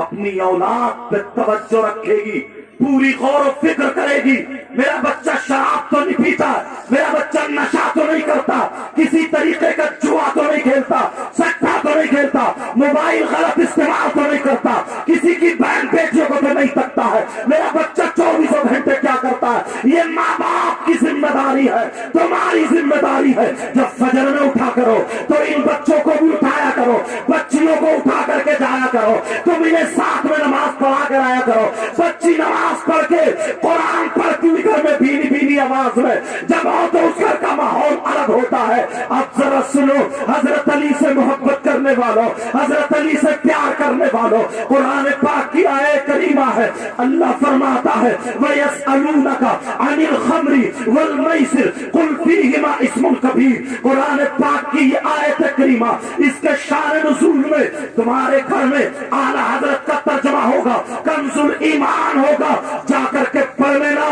اپنی اولاد پہ توجہ رکھے گی، پوری غور و فکر کرے گی، میرا بچہ شراب تو نہیں پیتا، میرا بچہ نشہ تو نہیں کرتا، کسی طریقے کا جوا تو نہیں کھیلتا، سٹا تو نہیں کھیلتا، موبائل غلط استعمال تو نہیں کرتا، کسی کی بہن بیٹیوں کو تو نہیں تکتا ہے، میرا بچہ 24 گھنٹے کیا کرتا ہے۔ یہ ماں باپ کی ذمہ داری ہے، تمہاری ذمہ داری ہے۔ جب فجر میں اٹھا کرو تو ان بچوں کو بھی اٹھایا کرو، بچیوں کو اٹھا کر کے جایا کرو، تم انہیں ساتھ میں نماز پڑھا کر آیا کرو۔ بچی نماز پڑھ کے قرآن پڑھتی ہوئی گھر میں بھینی بھینی آواز میں جب آؤ تو اس گھر کا ماحول الگ ہوتا ہے. اب ذرا سنو حضرت علی سے محبت کرنے والوں, حضرت علی سے پیار کرنے والوں, قرآن پاک کی آیت کریمہ ہے. اللہ فرماتا ہے وَيَسْأَلُونَكَ عَنِ الْخَمْرِ وَالْمَيْسِرِ قُلْ فِيهِمَا اسْمٌ كَبِيرٌ. قرآن پاک کی یہ آیت کریمہ, اس کے شان نزول میں تمہارے گھر میں اعلیٰ حضرت کا ترجمہ ہوگا, کنز الایمان ہوگا, جا کر کے پڑھ لینا.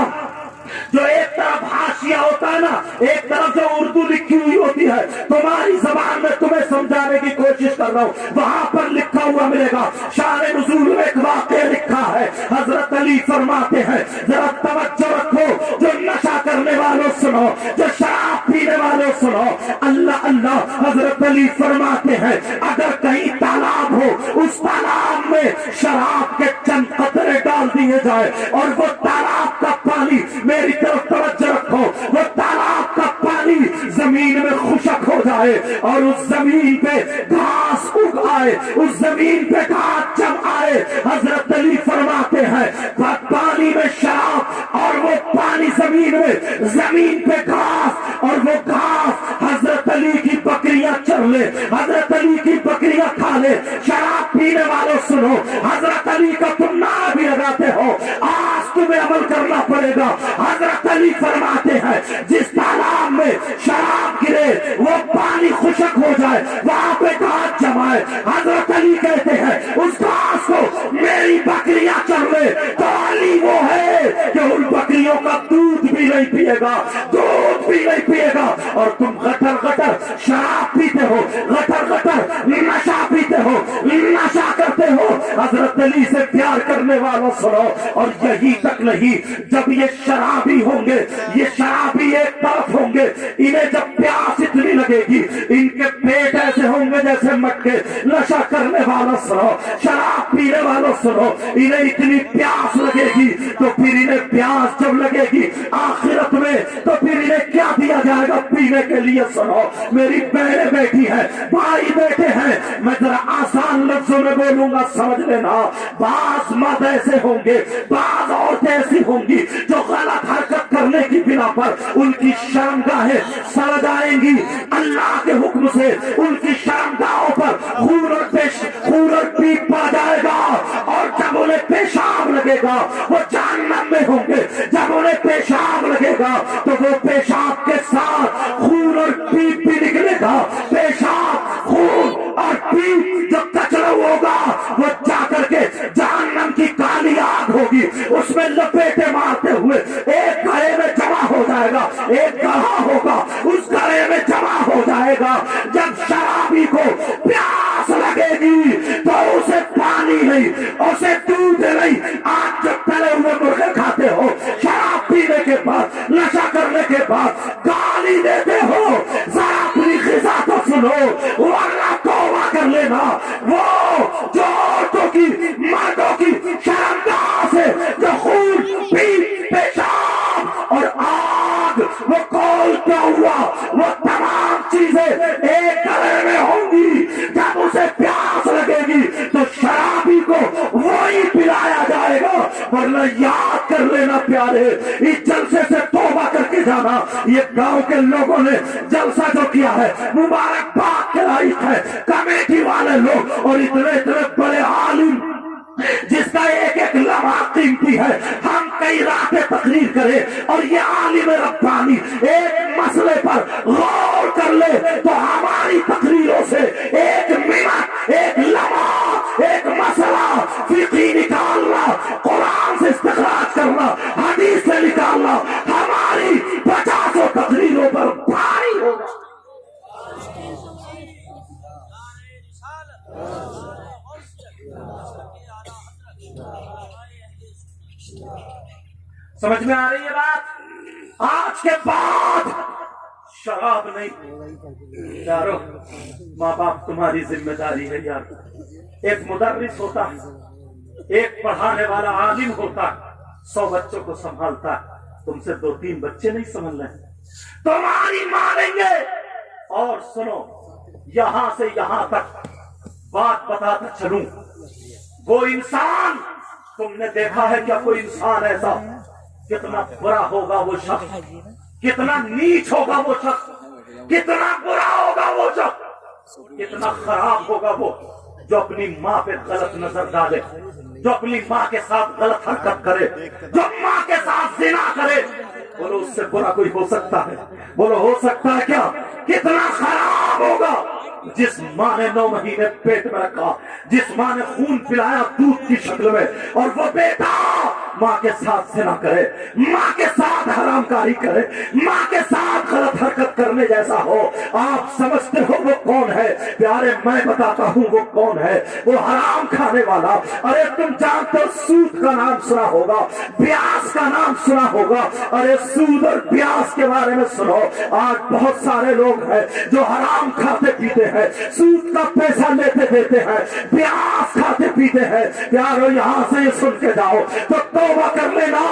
جو ایک طرف حاشیہ ہوتا ہے نا, ایک طرف جو اردو لکھی ہوئی ہوتی ہے, تمہاری زبان میں تمہیں سمجھانے کی کوشش کر رہا ہوں, وہاں پر لکھا ہوا ملے گا. شان نزول میں ایک واقعہ لکھا ہے. حضرت علی فرماتے ہیں, ذرا توجہ رکھو, جو نشہ کرنے والوں سنو, جو شراب پینے والوں سنو. اللہ اللہ, حضرت علی فرماتے ہیں اگر کہیں تالاب ہو, اس تالاب میں شراب کے چند قطرے ڈال دیے جائے اور وہ تالاب کا پانی, میری طرف توجہ رکھو, وہ تالاب کا پانی زمین میں خشک ہو جائے اور اس زمین پہ گھاس اگ آئے, اس زمین پہ گھاس جم آئے. حضرت علی فرماتے ہیں پانی میں شراب اور وہ پانی زمین میں, زمین پہ گھاس اور وہ گھاس حضرت علی کی بکریاں چر لے, حضرت علی کی بکریاں کھا لے. شراب پینے والوں سنو, حضرت علی کا تم نعرہ بھی لگاتے ہو, آج تمہیں عمل کرنا پڑے گا. حضرت علی فرماتے ہیں جس تالاب میں شراب گرے وہ پانی خشک ہو جائے, وہاں پہ گھاس جمائے. حضرت علی کہتے ہیں اس گھاس کو میری بکریاں چر لے. تو علی وہ ہے کہ ان بکریوں کا دودھ بھی نہیں پیے گا, دودھ بھی نہیں پیے گا, اور تم غٹر غٹر شراب پیتے ہو, غٹر غٹر نشہ پیتے ہو, نشہ کرتے ہو. حضرت علی سے پیار کرنے والوں سنو, اور یہی تک نہیں, جب یہ شرابی ہوں گے, یہ شرابی ایک طرف ہوں گے, انہیں جب پیاس اتنی لگے گی, ان کے پیٹ ایسے ہوں گے جیسے مٹکے. نشہ کرنے والوں سنو, شراب پینے والوں سنو, انہیں اتنی پیاس لگے گی تو پھر انہیں پیاس جب لگے گی آخرت میں تو پھر انہیں کیا دیا جائے گا پینے کے لیے. سنو, میری بہنیں بیٹھی ہیں, بھائی بیٹھے ہیں, میں ذرا آسان لفظوں میں بولوں گا, سمجھ لینا. بعض مرد ایسے ہوں گے, بعض عورتیں ایسی ہوں گی جو غلط حرکت کرنے کی بنا پر ان کی شرمگاہیں سڑ جائیں گی. اللہ کے حکم سے ان کی شرمگاہوں پر خون اور پیپ پا جائے گا, اور جب انہیں پیشاب لگے گا وہ جہنم میں ہوں گے. جب انہیں پیشاب لگے گا تو وہ پیشاب کے ساتھ خون اور پیپ بھی نکلے گا. پیشاب, خون اور پیپ جو کچرا ہوگا وہ جا کر کے جہنم کی کالی آگ ہوگی, اس میں لپیٹے مارتے ہوئے ایک گڑھے میں جمع ہو جائے گا. ایک گڑھا ہوگا, اس گڑھے میں جمع ہو جائے گا. جب شرابی کو پیاس لگے گی تو اسے پانی نہیں, اسے دودھ نہیں. آج جب تلے ہوئے مرغے کھاتے ہو, شراب پینے کے بعد, نشہ کرنے کے بعد گالی دیتے ہو, ذرا اپنی غذا تو سنو, ورنہ توبہ کر لینا. وہ جو عورتوں کی, مردوں کی شرمگاہ سے جو خون, پیپ, پیشاب اور آگ وہ کھولتا ہوا, وہ تمام چیزیں ایک گلے میں ہوں گی. جب اسے پیاس لگے گی تو شرابی کو وہی پلایا جائے گا. ورنہ یاد کر لینا پیارے, اس جلسے سے توبہ کر کے جانا. یہ گاؤں کے لوگوں نے جلسہ جو کیا ہے مبارکباد کے لائق ہے, کمیٹی والے لوگ اور اتنے اتنے بڑے عالم جس کا ایک ایک لمحہ قیمتی ہے. ہم کئی راتیں تقریر کریں اور یہ عالم ربانی ایک مسئلے پر غور کر لے تو ہماری تقریروں سے ایک منٹ, ایک لمحہ, ایک مسئلہ فقہی نکالنا, قرآن سے استخراج کرنا, حدیث سے نکالنا ہماری 50 تقریروں پر بھاری ہوگا. سمجھ میں آ رہی ہے بات؟ آج کے بعد شراب نہیں. یارو, ماں باپ تمہاری ذمہ داری ہے یار. ایک مدرس ہوتا ہے, ایک پڑھانے والا عالم ہوتا ہے, 100 بچوں کو سنبھالتا ہے. تم سے 2-3 بچے نہیں سنبھل رہے, تمہاری مانیں گے. اور سنو, یہاں سے یہاں تک بات بتاتا چلوں, وہ انسان, تم نے دیکھا ہے کیا کوئی انسان ایسا, کتنا برا ہوگا وہ شخص, کتنا نیچ ہوگا وہ شخص कितना बुरा होगा वो शख्स, कितना खराब होगा वो जो अपनी माँ पे गलत नजर डाले, जो अपनी माँ के साथ गलत हरकत करे, जो माँ के साथ जिना करे। बोलो उससे बुरा कोई हो सकता है? बोलो हो सकता है क्या? कितना खराब होगा जिस माँ ने 9 महीने पेट में रखा, जिस माँ ने खून पिलाया दूध की शक्ल में, और वो बेटा माँ के साथ जिना करे, माँ के साथ हरामकारी करे, माँ के साथ गलत हरकत करने जैसा हो। आप समझते हो वो कौन है? प्यारे मैं बताता हूँ वो कौन है। वो हराम खाने वाला। अरे तुम जानते हो सूद का नाम सुना होगा, ब्याज का नाम सुना होगा। अरे सूद और ब्याज के बारे में सुनो। आज बहुत सारे लोग हैं जो हराम खाते पीते हैं, सूद का पैसा लेते देते हैं, ब्याज खाते पीते हैं। प्यारो यहाँ से ये सुन के जाओ तो तौबा कर लेना।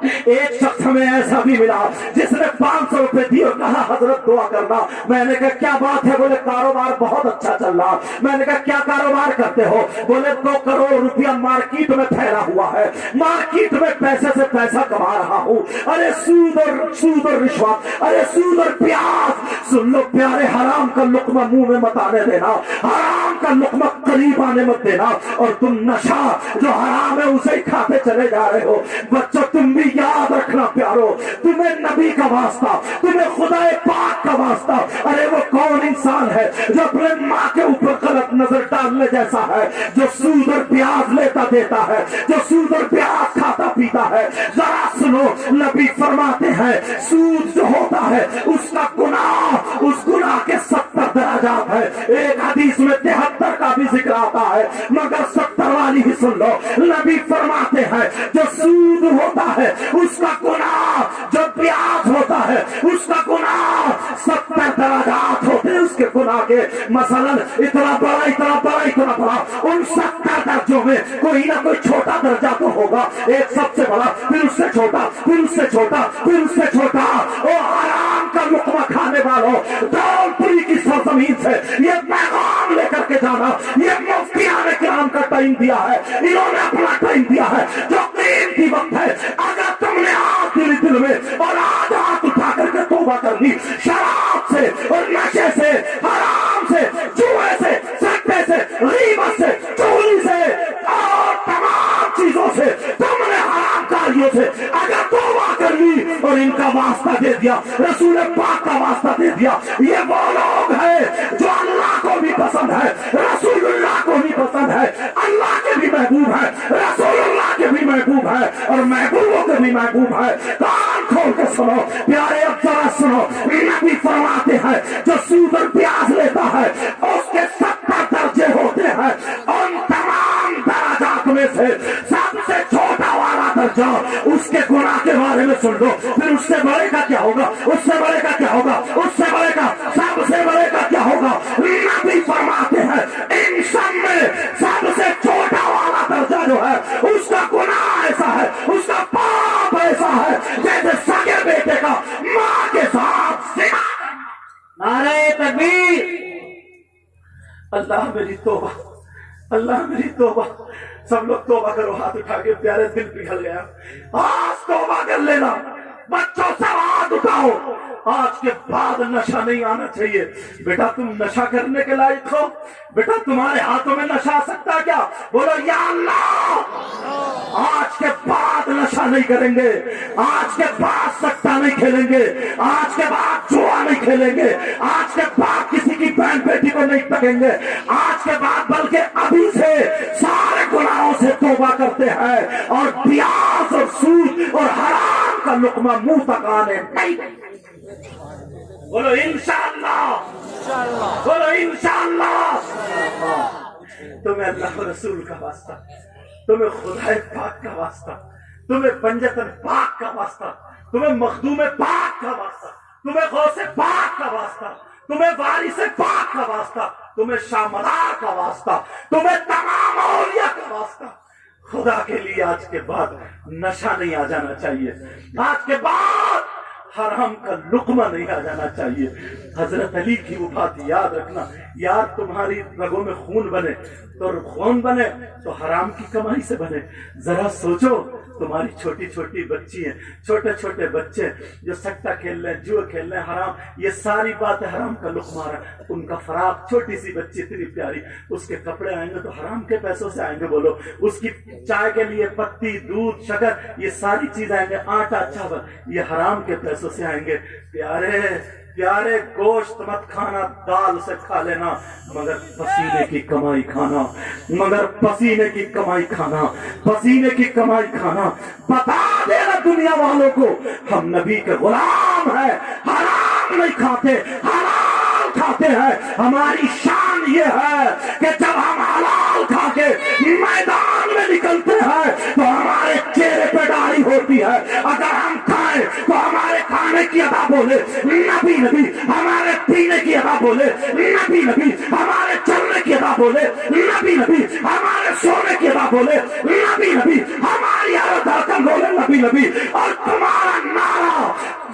एक शख्स हमें ऐसा भी मिला जिसने 500 रुपए दिए और कहा हजरत दुआ करना। मैंने कहा क्या बात है? बोले कारोबार बहुत अच्छा चल रहा। मैंने कहा क्या कारोबार करते हो? बोले 2 करोड़ रुपया मार्केट में फैला हुआ है, मार्केट में पैसे से पैसा कमा रहा हूँ। अरे सूद और रिश्वत, अरे सूद और प्याज। सुन लो प्यारे, हराम का लुकमा मुंह में मत आने देना, हराम का लुकमा करीब आने मत देना। और तुम नशा जो हराम है उसे ही खाते चले जा रहे हो। बच्चों तुम भी याद रखना प्यारो, तुम्हें नबी का वास्ता, तुम्हें खुदाए पाक का वास्ता। अरे वो कौन इंसान है जो अपने माँ के ऊपर गलत नजर डालने जैसा है, जो सूद और ब्याज लेता देता है, जो सूद और ब्याज खाता पीता है। जरा सुनो, नबी फरमाते हैं सूद जो होता है उसका गुनाह, उस गुनाह के 70 दराजात है। एक हदीस में 73 का भी जिक्र आता है, मगर 70 वाली ही सुन लो। नबी फरमाते हैं जो सूद होता है उसका गुनाह, जो ब्याज होता है उसका गुनाह 70 दराजात होते हैं उसके गुनाह के। मसलन इतना बड़ा इतना बड़ा इतना बड़ा, उन 70 दर्जों में कोई ना कोई छोटा दर्जा तो होगा। एक सबसे बड़ा, फिर उससे छोटा, फिर उससे छोटा, फिर उससे छोटा। ओ हराम का लुकमा खाने वालों, धौलपुरी की सरजमीन से ये पैगाम लेकर के जाना। ये मुफ्तियाने किराम का टाइम दिया है, इन्होंने अपना टाइम दिया है जो कीमती वक्त है। अगर तुमने आज दिल में और आज हाथ उठा करके तौबा कर ली, शराब से और नशे से, हराम से, जुए से, सट्टे से, गीबत से, चोरी से और तमाम चीजों से, तुमने हराम कारियों से अगर तौबा कर ली और इनका वास्ता दे दिया, रसूल पाक का वास्ता दे दिया, ये वो लोग हैं जो अल्लाह को भी पसंद है, रसूलुल्लाह को भी पसंद है, अल्लाह के भी महबूब है, रसूलुल्लाह के भी महबूब है और महबूबों के भी महबूब है। कान खोल के सुनो प्यारे, अब जरा सुनो। नबी फरमाते हैं जो सूद और ब्याज लेता है उसके 70 दर्जे होते हैं। उन तमाम दराजात में से सबसे छोटा वाला दर्जा उसके गुनाह के बारे में सुन लो। फिर उससे बड़े का क्या होगा, उससे बड़े का क्या होगा, उससे बड़े का, सबसे बड़े का क्या होगा। नबी फरमाते हैं इन सब में सबसे छोटा वाला दर्जा जो है उसका गुनाह ऐसा है, उसका पाप ऐसा है जैसे सगे बेटे का माँ के साथ जिना। नारे तकबीर। अल्लाह मेरी तौबा, अल्लाह मेरी तौबा। सब लोग तौबा करो, हाथ उठा के। प्यारे दिल पिघल गया। आज तौबा कर लेना बच्चों, सब हाथ उठाओ। आज के बाद नशा नहीं आना चाहिए। बेटा तुम नशा करने के लायक हो? बेटा तुम्हारे हाथों में नशा आ सकता है क्या? बोलो या अल्लाह। आज के बाद नशा नहीं करेंगे, आज के बाद सट्टा नहीं खेलेंगे, आज के बाद जुआ नहीं खेलेंगे, आज के बाद किसी की बहन बेटी को नहीं तकेंगे। आज के बाद बल्कि अभी से सारे गुनाहों से तौबा करते हैं और ब्याज और सूद और हराम का लुकमा मुंह तक आने नहीं। बोलो इंशाअल्लाह, बोलो इंशाअल्लाह। तुम्हें अल्लाह रसूल का वास्ता, तुम्हें खुदाए पाक का वास्ता, तुम्हें पंजतन पाक का वास्ता, तुम्हें मखदूम पाक का वास्ता, तुम्हें गौसे पाक का वास्ता, तुम्हें वारिस पाक का वास्ता, तुम्हें शामदार का वास्ता, तुम्हें तमाम औलिया का वास्ता। खुदा के लिए आज के बाद नशा नहीं आ जाना चाहिए, आज के बाद हराम का लुकमा नहीं आ जाना चाहिए। हजरत अली की वो बात याद रखना, यार तुम्हारी रगों में खून बने, तो कौन बने? तो हराम की कमाई से बने। जरा सोचो, तुम्हारी छोटी छोटी बच्ची हैं, छोटे छोटे बच्चे जो सट्टा खेल रहे हैं, जुए खेल रहे हैं, हराम, ये सारी बातें हराम का लुक़मा रहा है। उनका फराक, छोटी सी बच्ची इतनी प्यारी, उसके कपड़े आएंगे तो हराम के पैसों से आएंगे। बोलो, उसकी चाय के लिए पत्ती, दूध, शक्कर, ये सारी चीज आएंगे, आटा, चावल, ये हराम के पैसों से आएंगे। प्यारे प्यारे, गोश्त मत खाना, दाल से खा लेना, मगर पसीने की कमाई खाना, मगर पसीने की कमाई खाना, पसीने की कमाई खाना। बता देना दुनिया वालों को, हम नबी के गुलाम हैं, हराम नहीं खाते, हलाल खाते हैं। हमारी शान ये है कि जब हम हलाल खा के मैदान में निकलते हैं तो हमारे चेहरे पे दाढ़ी होती है। अगर हम खाएं तो हमारे खाने की अदा बोले नबी नबी, हमारे पीने की अदा बोले नबी नबी, हमारे चलने की अदा बोले नबी नबी, हमारे सोने की अदा बोले नबी नबी, हमारी हर धड़कन बोले नबी नबी। और तुम्हारा नारा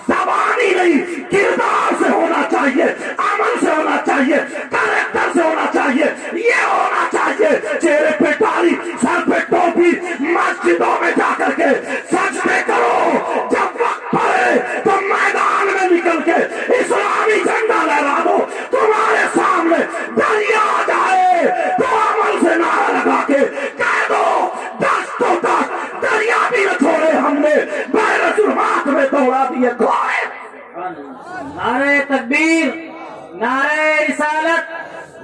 ज़बानी नहीं, किरदार से होना चाहिए, अमल से होना चाहिए, कैरेक्टर से होना चाहिए। ये होना चाहिए, चेहरे पे दाढ़ी, सर पे टोपी, मस्जिदों में जाकर के सजदे करो, जब वक्त पड़े तो मैदान में निकल के इस्लामी झंडा लहरा दो। तुम्हारे सामने दरिया आ जाए तो अमल से नारा लगा के कह दो, दस्तों तक दरिया भी न छोड़े हमने, बैरजुर्मात में दौड़ा दिए घोड़े। नारे तकबीर, नारे रिसालत,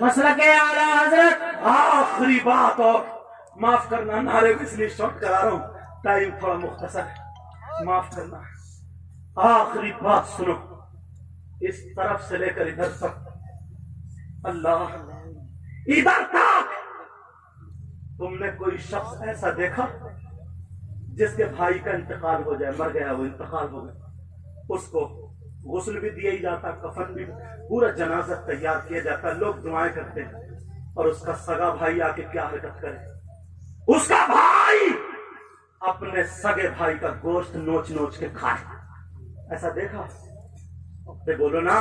मसलके आला हजरत। आखिरी बात, और माफ करना, नारे को इसलिए शॉर्ट करा रहा हूं, टाइम थोड़ा मुख्तसर है, माफ करना। आखिरी बात सुनो, इस तरफ से लेकर इधर तक, अल्लाह, इधर तक। तुमने कोई शख्स ऐसा देखा जिसके भाई का इंतकाल हो जाए, मर गया, वो इंतकाल हो गया, उसको गुस्ल भी दिया ही जाता, कफन भी, पूरा जनाजा तैयार किया जाता, लोग दुआएं करते हैं, और उसका सगा भाई आके क्या हरकत करे? उसका भाई अपने सगे भाई का गोश्त नोच नोच के खाए। ऐसा देखा? तो बोलो ना,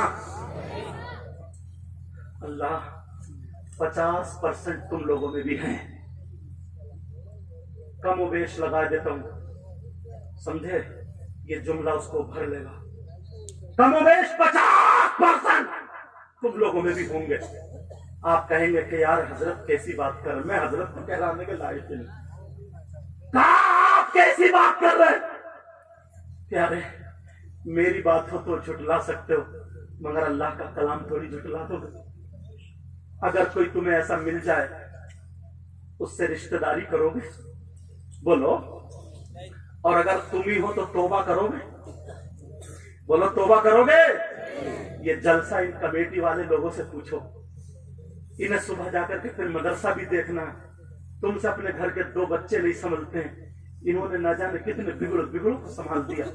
अल्लाह 50% तुम लोगों में भी है। कमोबेश लगा देता हूं, समझे? ये जुमला उसको भर लेगा। कमोबेश 50% तुम लोगों में भी होंगे। आप कहेंगे कि यार हजरत कैसी बात कर रहे, मैं हजरत को कहलाने के लायक नहीं। आप कैसी बात कर रहे? प्यारे, मेरी बात हो तो झुटला सकते हो, मगर अल्लाह का कलाम थोड़ी झुटला दोगे। अगर कोई तुम्हें ऐसा मिल जाए, उससे रिश्तेदारी करोगे? बोलो। और अगर तुम ही हो तो तौबा करोगे? बोलो, तौबा करोगे? ये जलसा इन कमेटी वाले लोगों से पूछो, इन्हें सुबह जाकर के फिर मदरसा भी देखना। तुमसे अपने घर के 2 बच्चे नहीं समझते हैं, इन्होंने न जाने कितने बिगड़ों को संभाल दिया।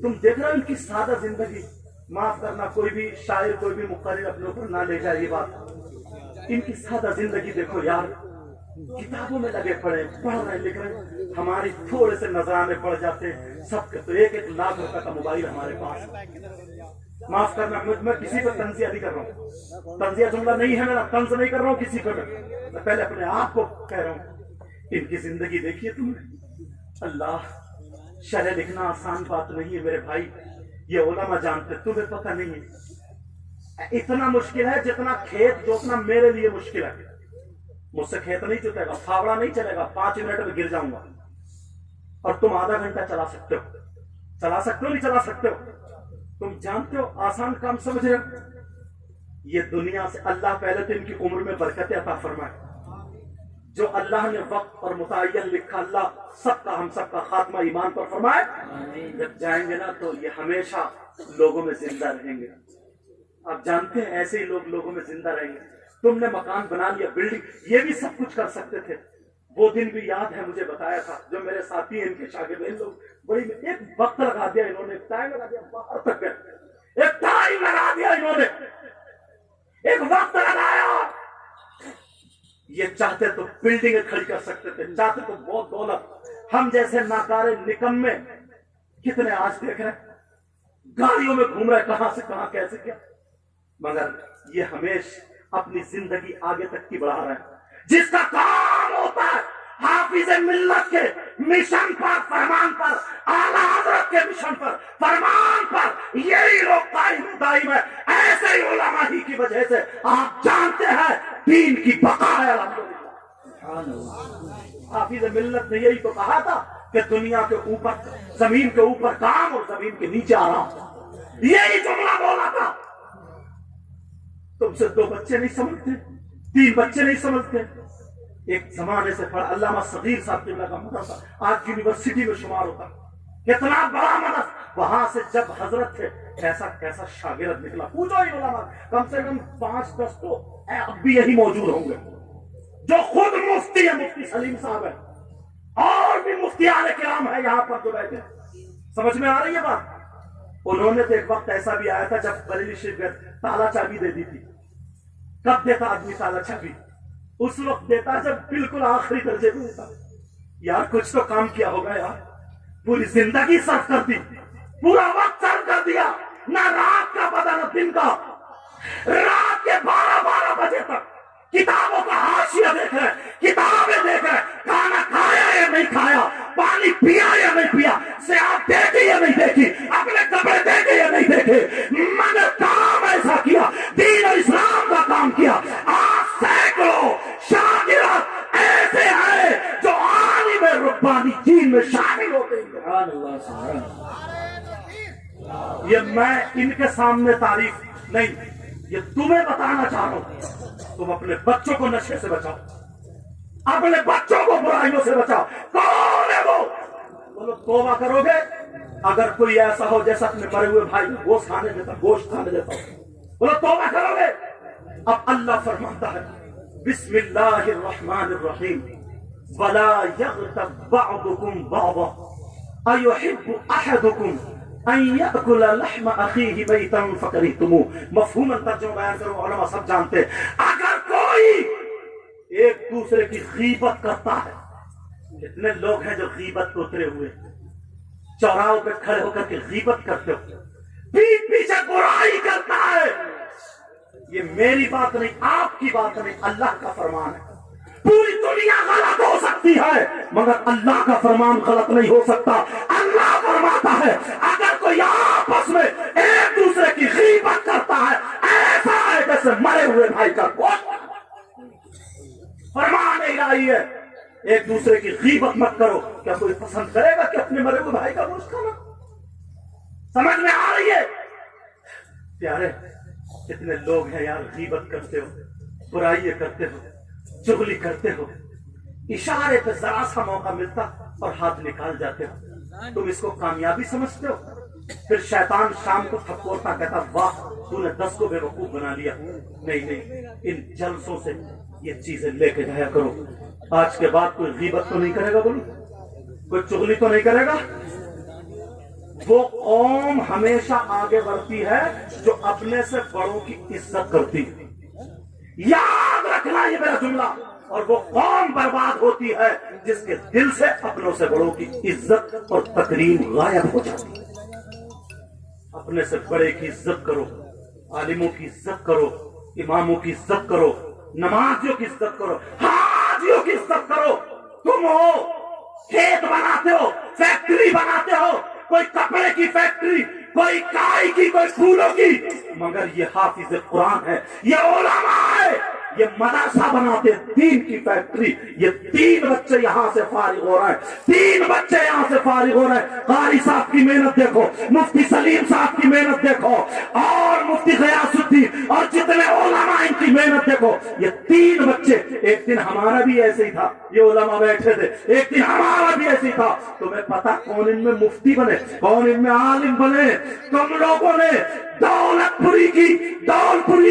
तुम देख रहे हो इनकी सादा जिंदगी। माफ करना, कोई भी शायर, कोई भी मुक़र्रिर अपने ऊपर ना ले जाए ये बात। इनकी सादा जिंदगी देखो यार, किताबों में लगे पड़े, पढ़ रहे, लिख रहे। हमारी थोड़े से नजराने पड़ जाते हैं सबके, तो 1-1 लाख रुपए का मोबाइल हमारे पास। माफ करना, मैं किसी पर तंजिया नहीं कर रहा हूँ, तंजिया जुमला नहीं है मेरा, तंज नहीं कर रहा हूँ किसी पर, मैं पहले अपने आप को कह रहा हूँ। इनकी जिंदगी देखिए तुमने। अल्लाह, शरह लिखना आसान बात नहीं है मेरे भाई, ये उलमा जानते, तुम्हें पता नहीं है। इतना मुश्किल है जितना खेत जोतना मेरे लिए मुश्किल है। मुझसे खेत नहीं जुतेगा, फावड़ा नहीं चलेगा, 5 मिनट में गिर जाऊंगा। और तुम आधा घंटा चला सकते हो, चला सकते हो, नहीं चला सकते हो? तुम जानते हो आसान काम समझ रहे हो? ये दुनिया से अल्लाह पहले तो इनकी उम्र में बरकत अता फरमाए। जो अल्लाह ने वक्त और मुतय्यन लिखा, अल्लाह सबका, हम सबका खात्मा ईमान पर फरमाए। जब जाएंगे ना तो ये हमेशा लोगों में जिंदा रहेंगे। आप जानते हैं ऐसे ही लोग लोगों में जिंदा रहेंगे। तुमने मकान बना लिया, बिल्डिंग, ये भी सब कुछ कर सकते थे। वो दिन भी याद है, मुझे बताया था जो मेरे साथी हैं, इनके शागिर्द लोग, बड़ी एक वक्त लगा दिया इन्होंने, टाइम लगा दिया, बाहर तक गए, एक टाइम लगा दिया इन्होंने, एक वक्त लगाया। ये चाहते तो बिल्डिंगें खड़ी कर सकते थे, चाहते तो बहुत दौलत। हम जैसे नाकारे निकम्मे कितने आज देख रहे हैं, गाड़ियों में घूम रहे, कहां से कहां कैसे क्या। मगर ये हमेशा अपनी जिंदगी आगे तक की बढ़ा रहे हैं। جس کا کام ہوتا ہے حافظ ملت کے مشن پر، فرمان پر، اعلیٰ حضرت کے مشن پر، فرمان پر یہی لوگ قائم دائم ہے. ایسے ہی علماء ہی کی وجہ سے آپ جانتے ہیں دین کی بقا ہے. حافظ ملت نے یہی تو کہا تھا کہ دنیا کے اوپر، زمین کے اوپر کام اور زمین کے نیچے آرام. یہی جملہ بولا تھا. تم سے 2 بچے نہیں سمجھتے، 3 بچے نہیں سمجھتے. ایک زمانے سے پڑھا علامہ صغیر صاحب قبلہ کا مدرسہ آج یونیورسٹی میں شمار ہوتا. کتنا بڑا مدرسہ. وہاں سے جب حضرت تھے کیسا کیسا شاگرد نکلا. پوچھو ہی علماء، کم سے کم 5-10 تو اب بھی یہی موجود ہوں گے جو خود مفتی ہے. مفتی سلیم صاحب ہے اور بھی مفتیان کرام ہے یہاں پر جو بیٹھے. سمجھ میں آ رہی ہے بات؟ انہوں نے تو ایک وقت ایسا بھی آیا تھا جب بریلی شریف گئے تالا چابی دے دی تھی. کب دیتا آدمی تالا چابی؟ اس وقت دیتا جب بالکل آخری درجے میں دیتا. یار کچھ تو کام کیا ہوگا یار. پوری زندگی صرف کر دی، پورا وقت صرف کر دیا، نہ رات کا پتہ نہ دن کا. رات کے 12 بجے تک کتابوں کا حاشیہ دیکھ رہے، کتابیں دیکھ رہے، کھانا کھایا یا نہیں کھایا، پانی پیا یا نہیں پیا، سیاحت دیکھی یا نہیں دیکھی، اپنے کپڑے دیکھے یا نہیں دیکھے، مگر کام ایسا کیا، دین اور اسلام کا کام کیا. آج سینکڑوں شاگرد ایسے ہیں جو عالم ربانی دین میں شامل ہوتے ہیں. سبحان اللہ سبحان اللہ. یہ میں ان کے سامنے تعریف نہیں، یہ تمہیں بتانا چاہ رہا ہوں. تم اپنے بچوں کو نشے سے بچاؤ، اپنے بچوں کو برائیوں سے بچاؤ. کون ہے وہ؟ بولو توبہ کرو گے. اگر کوئی ایسا ہو جیسا اپنے مرے ہوئے بھائی گوشت کھانے دیتا، گوشت کھانے دیتا ہو، بولو توبہ کرو گے. اب اللہ فرماتا ہے بسم اللہ الرحمن الرحیم ولا یغتب بعضکم بعضا ایحب احدکم ان یأکل لحم اخیہ بیتا فکرہتموہ. مفہوم ترجمہ بیان کرو، علماء سب جانتے ہیں. اگر کوئی ایک دوسرے کی غیبت کرتا ہے، کتنے لوگ ہیں جو غیبت کو اترے ہوئے، چوراہوں پہ کھڑے ہو کر کے غیبت کرتے ہو، پیٹ پیچھے برائی کرتا ہے. یہ میری بات نہیں، آپ کی بات نہیں، اللہ کا فرمان ہے. پوری دنیا غلط ہو سکتی ہے مگر اللہ کا فرمان غلط نہیں ہو سکتا. اللہ فرماتا ہے اگر کوئی آپس میں ایک دوسرے کی غیبت کرتا ہے ایسا ہے جیسے مرے ہوئے بھائی کا گوشت. فرمان الہی ہے ایک دوسرے کی غیبت مت کرو. کیا کوئی پسند کرے گا کہ اپنے مرے ہوئے بھائی کا گوشت کھانا؟ سمجھ میں آ رہی ہے پیارے؟ کتنے لوگ ہیں یار غیبت کرتے ہو، برائیاں کرتے ہو، چغلی کرتے ہو، اشارے پہ ذرا سا موقع ملتا اور ہاتھ نکال جاتے ہو. تم اس کو کامیابی سمجھتے ہو. پھر شیطان شام کو تھپورتا کہتا واہ تو نے 10 کو بے وقوف بنا لیا. نہیں، ان جلسوں سے یہ چیزیں لے کے جایا کرو. آج کے بعد کوئی غیبت تو نہیں کرے گا، بولو کوئی چغلی تو نہیں کرے گا. وہ قوم ہمیشہ آگے بڑھتی ہے جو اپنے سے بڑوں کی عزت کرتی ہے. یاد رکھنا یہ میرا جملہ. اور وہ قوم برباد ہوتی ہے جس کے دل سے اپنوں سے بڑوں کی عزت اور تکریم غائب ہو جاتی ہے. اپنے سے بڑے کی عزت کرو، عالموں کی عزت کرو، اماموں کی عزت کرو، نمازیوں کی عزت کرو، حاجیوں کی عزت کرو. تم ہو کھیت بناتے ہو، فیکٹری بناتے ہو، کوئی کپڑے کی فیکٹری، کوئی کائی کی، کوئی پھولوں کی، مگر یہ حافظ قرآن ہے، یہ علماء ہے، یہ مدرسہ بناتے دین کی فیکٹری. یہ 3 بچے یہاں سے فارغ ہو رہے ہیں، 3 بچے یہاں سے فارغ ہو رہے ہیں. قاری صاحب کی محنت دیکھو، مفتی سلیم صاحب کی محنت دیکھو، اور مفتی غیاث الدین اور جتنے علماء ان کی محنت دیکھو. یہ 3 بچے، ایک دن ہمارا بھی ایسے ہی تھا، یہ علماء بیٹھے تھے، ایک دن ہمارا بھی ایسے ہی تھا. تمہیں پتا کون ان میں مفتی بنے، کون ان میں عالم بنے؟ تم لوگوں نے دولت پوری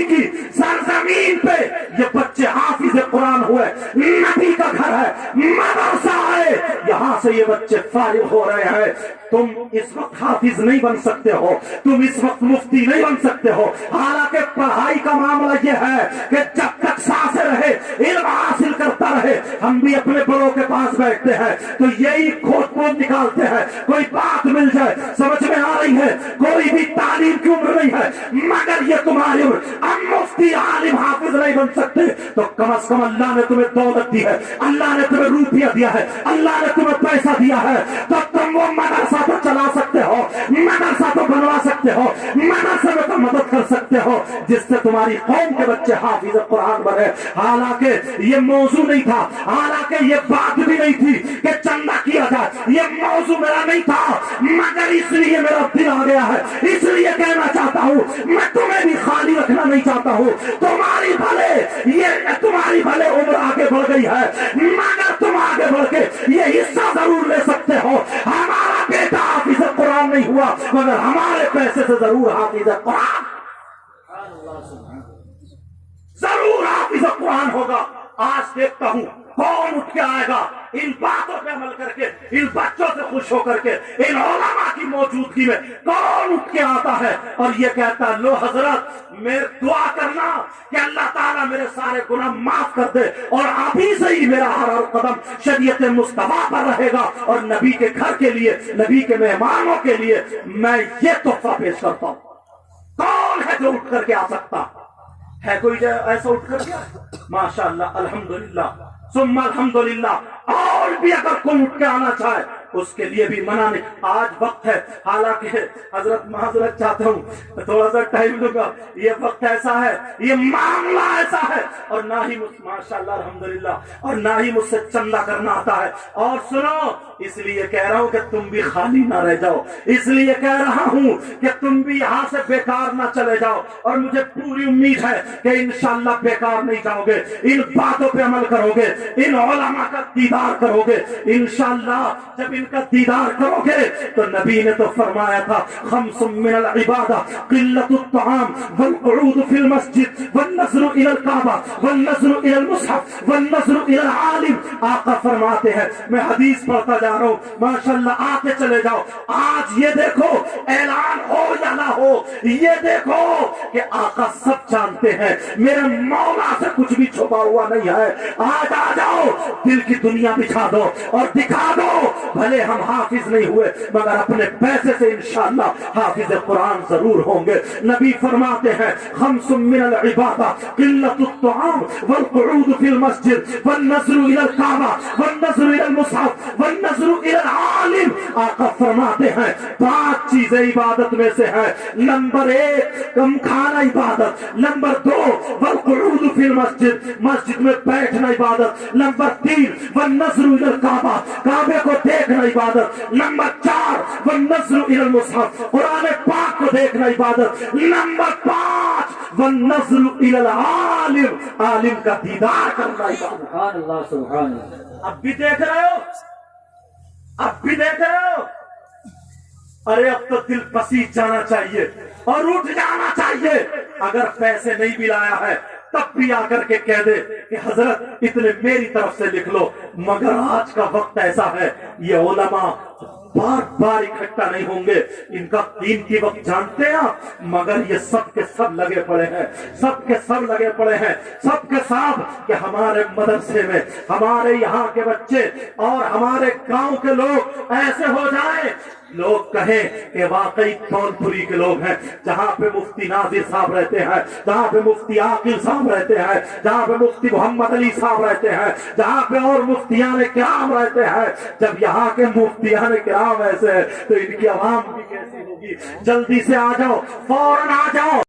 کی سرزمین پہ یہ بچے حافظ قرآن ہوئے. نبی کا گھر ہے، مدرسہ ہے، یہاں سے یہ بچے فارغ ہو رہے ہیں. تم اس وقت حافظ نہیں بن سکتے ہو، تم اس وقت مفتی نہیں بن سکتے ہو. حالانکہ پڑھائی کا معاملہ یہ ہے کہ جب تک سانسیں رہے علم حاصل کرتے चलता रहे। हम भी अपने बड़ों के पास बैठते हैं तो यही खोज खोज निकालते हैं, कोई बात मिल जाए समझ में आ रही है, कोई भी तालीम की उम्र नहीं है, मगर ये तुम्हारी उम्र, अब मुफ्ती आलिम हाफिज नहीं बन सकते तो कम से कम अल्लाह ने तुम्हें दौलत दी है, अल्लाह ने तुम्हें रुपया दिया है, अल्लाह ने तुम्हें पैसा दिया है, तो तुम वो मदरसा तो चला सकते हो, मदरसा तो बनवा सकते हो, मदरसे में तो मदद कर सकते हो जिससे तुम्हारी कौम के बच्चे हाफिज कुरान बने। हालांकि ये मौजू नहीं था, हालांकि ये बात भी नहीं थी कि चंदा किया जाए, ये मौजू मेरा नहीं था, मगर इसलिए मेरा दिल आ गया है, इसलिए कहना चाहता हूँ, मैं तुम्हें भी खाली रखना नहीं चाहता हूँ। तुम्हारी भले उम्र आगे बढ़ गई है, मगर तुम आगे बढ़ के ये हिस्सा जरूर ले सकते हो। हमारा बेटा हाफिज कुरान नहीं हुआ, मगर हमारे पैसे से जरूर हाफिज कुरान, जरूर हाफिज कुरान होगा। आज देखता हूँ कौन उठ के आएगा इन बातों पे अमल करके, इन बच्चों से खुश होकर के, इन उलमा की मौजूदगी में कौन उठ के आता है और ये कहता है लो हजरत मेरे दुआ करना कि अल्लाह ताला मेरे सारे गुनाह माफ कर दे और अभी से ही मेरा हर कदम शरीयत मुस्तफा पर रहेगा और नबी के घर के लिए, नबी के मेहमानों के लिए मैं ये तोहफा पेश करता हूँ। कौन है जो उठ करके आ सकता है? कोई ऐसा उठ कर गया? माशाअल्लाह, अल्हम्दुलिल्लाह सुम्मा अल्हम्दुलिल्लाह। और भी अगर कोई उठ के आना चाहे उसके लिए भी मना नहीं। आज वक्त है, हालांकि हजरत माजरत चाहता हूँ थोड़ा सा टाइम लूंगा, ये वक्त ऐसा है, ये मामला ऐसा है और ना ही माशाअल्लाह अल्हम्दुलिल्लाह और ना ही मुझसे चंदा करना आता है। और सुनो, इसलिए कह रहा हूँ कि तुम भी खाली ना रह जाओ, इसलिए कह रहा हूँ कि तुम भी यहाँ से बेकार ना चले जाओ और मुझे पूरी उम्मीद है कि इंशाअल्लाह बेकार नहीं जाओगे, इन बातों पे अमल करोगे, इन उलमा का दीदार करोगे। इंशाअल्लाह जब इनका दीदार करोगे तो नबी ने तो फरमाया था खम्सुम मिनल इबादा किल्लतुत तआम वल क़ुऊद फिल मस्जिद वन नज़्रु इलल काबा वन नज़्रु इलल मुसहफ वन नज़्रु इलल आलिम। आका फरमाते हैं, मैं हदीस पढ़ता जा रहा हूँ, माशाअल्लाह आके चले जाओ। आज ये देखो ऐलान हो या ना हो, ये देखो कि आका सब जानते हैं, मेरे मौला से कुछ भी छुपा हुआ नहीं है। आज आ जाओ, दिल की दुनिया बिछा दो और दिखा दो, भले हम हाफिज नहीं हुए मगर अपने पैसे से इंशाअल्लाह हाफिज कुरान जरूर होंगे। नबी फरमाते हैं खम्सुम मिनल इबादा किल्लतुत तआम वल क़ुऊद फिल मस्जिद वन नज़्रु इलल काबा वन नज़्रु इलल मुसहफ वन नज़्रु इलल आलिम। आका फरमाते हैं 5 चीजें इबादत में से है। नंबर 1 कम खाना इबादत, नंबर 2 वल क़ुऊद फिल मस्जिद, मस्जिद में बैठना इबादत, नंबर 3 वन नज़्रु इलल काबा, काबे को देखना इबादत, नंबर 4 वन नज़्रु इलल मुसहफ, कुरान पाक को देखना इबादत, नंबर 5 वन नज़्रु इलल आलिम, आलिम का दीदार करना इबादत। सुभान अल्लाह सुभान अल्लाह। अब भी देख रहे हो, अब भी देख रहे हो, अरे अब तो दिल पसीज जाना चाहिए और उठ जाना चाहिए। अगर पैसे नहीं भी लाया है तब भी आकर के कह दे कि हजरत इतने मेरी तरफ से लिख लो। मगर आज का वक्त ऐसा है, ये उलमा बार बार इकट्ठा नहीं होंगे, इनका कीमती वक्त जानते हैं आप, मगर ये सब के सब लगे पड़े हैं, सब के सब लगे पड़े हैं, सब के सब कि हमारे मदरसे में हमारे यहाँ के बच्चे और हमारे गांव के लोग ऐसे हो जाए, लोग कहें कि वाकई कौनपुरी के लोग हैं, जहाँ पे मुफ्ती नाजिर साहब रहते हैं, जहाँ पे मुफ्ती आकिल साहब रहते हैं, जहाँ पे मुफ्ती मोहम्मद अली साहब रहते हैं, जहाँ पे और मुफ्तियान किराम रहते हैं। जब यहाँ के मुफ्तियान किराम ऐसे हैं तो इनकी आवाम भी कैसी होगी। जल्दी से आ जाओ, फौरन आ जाओ।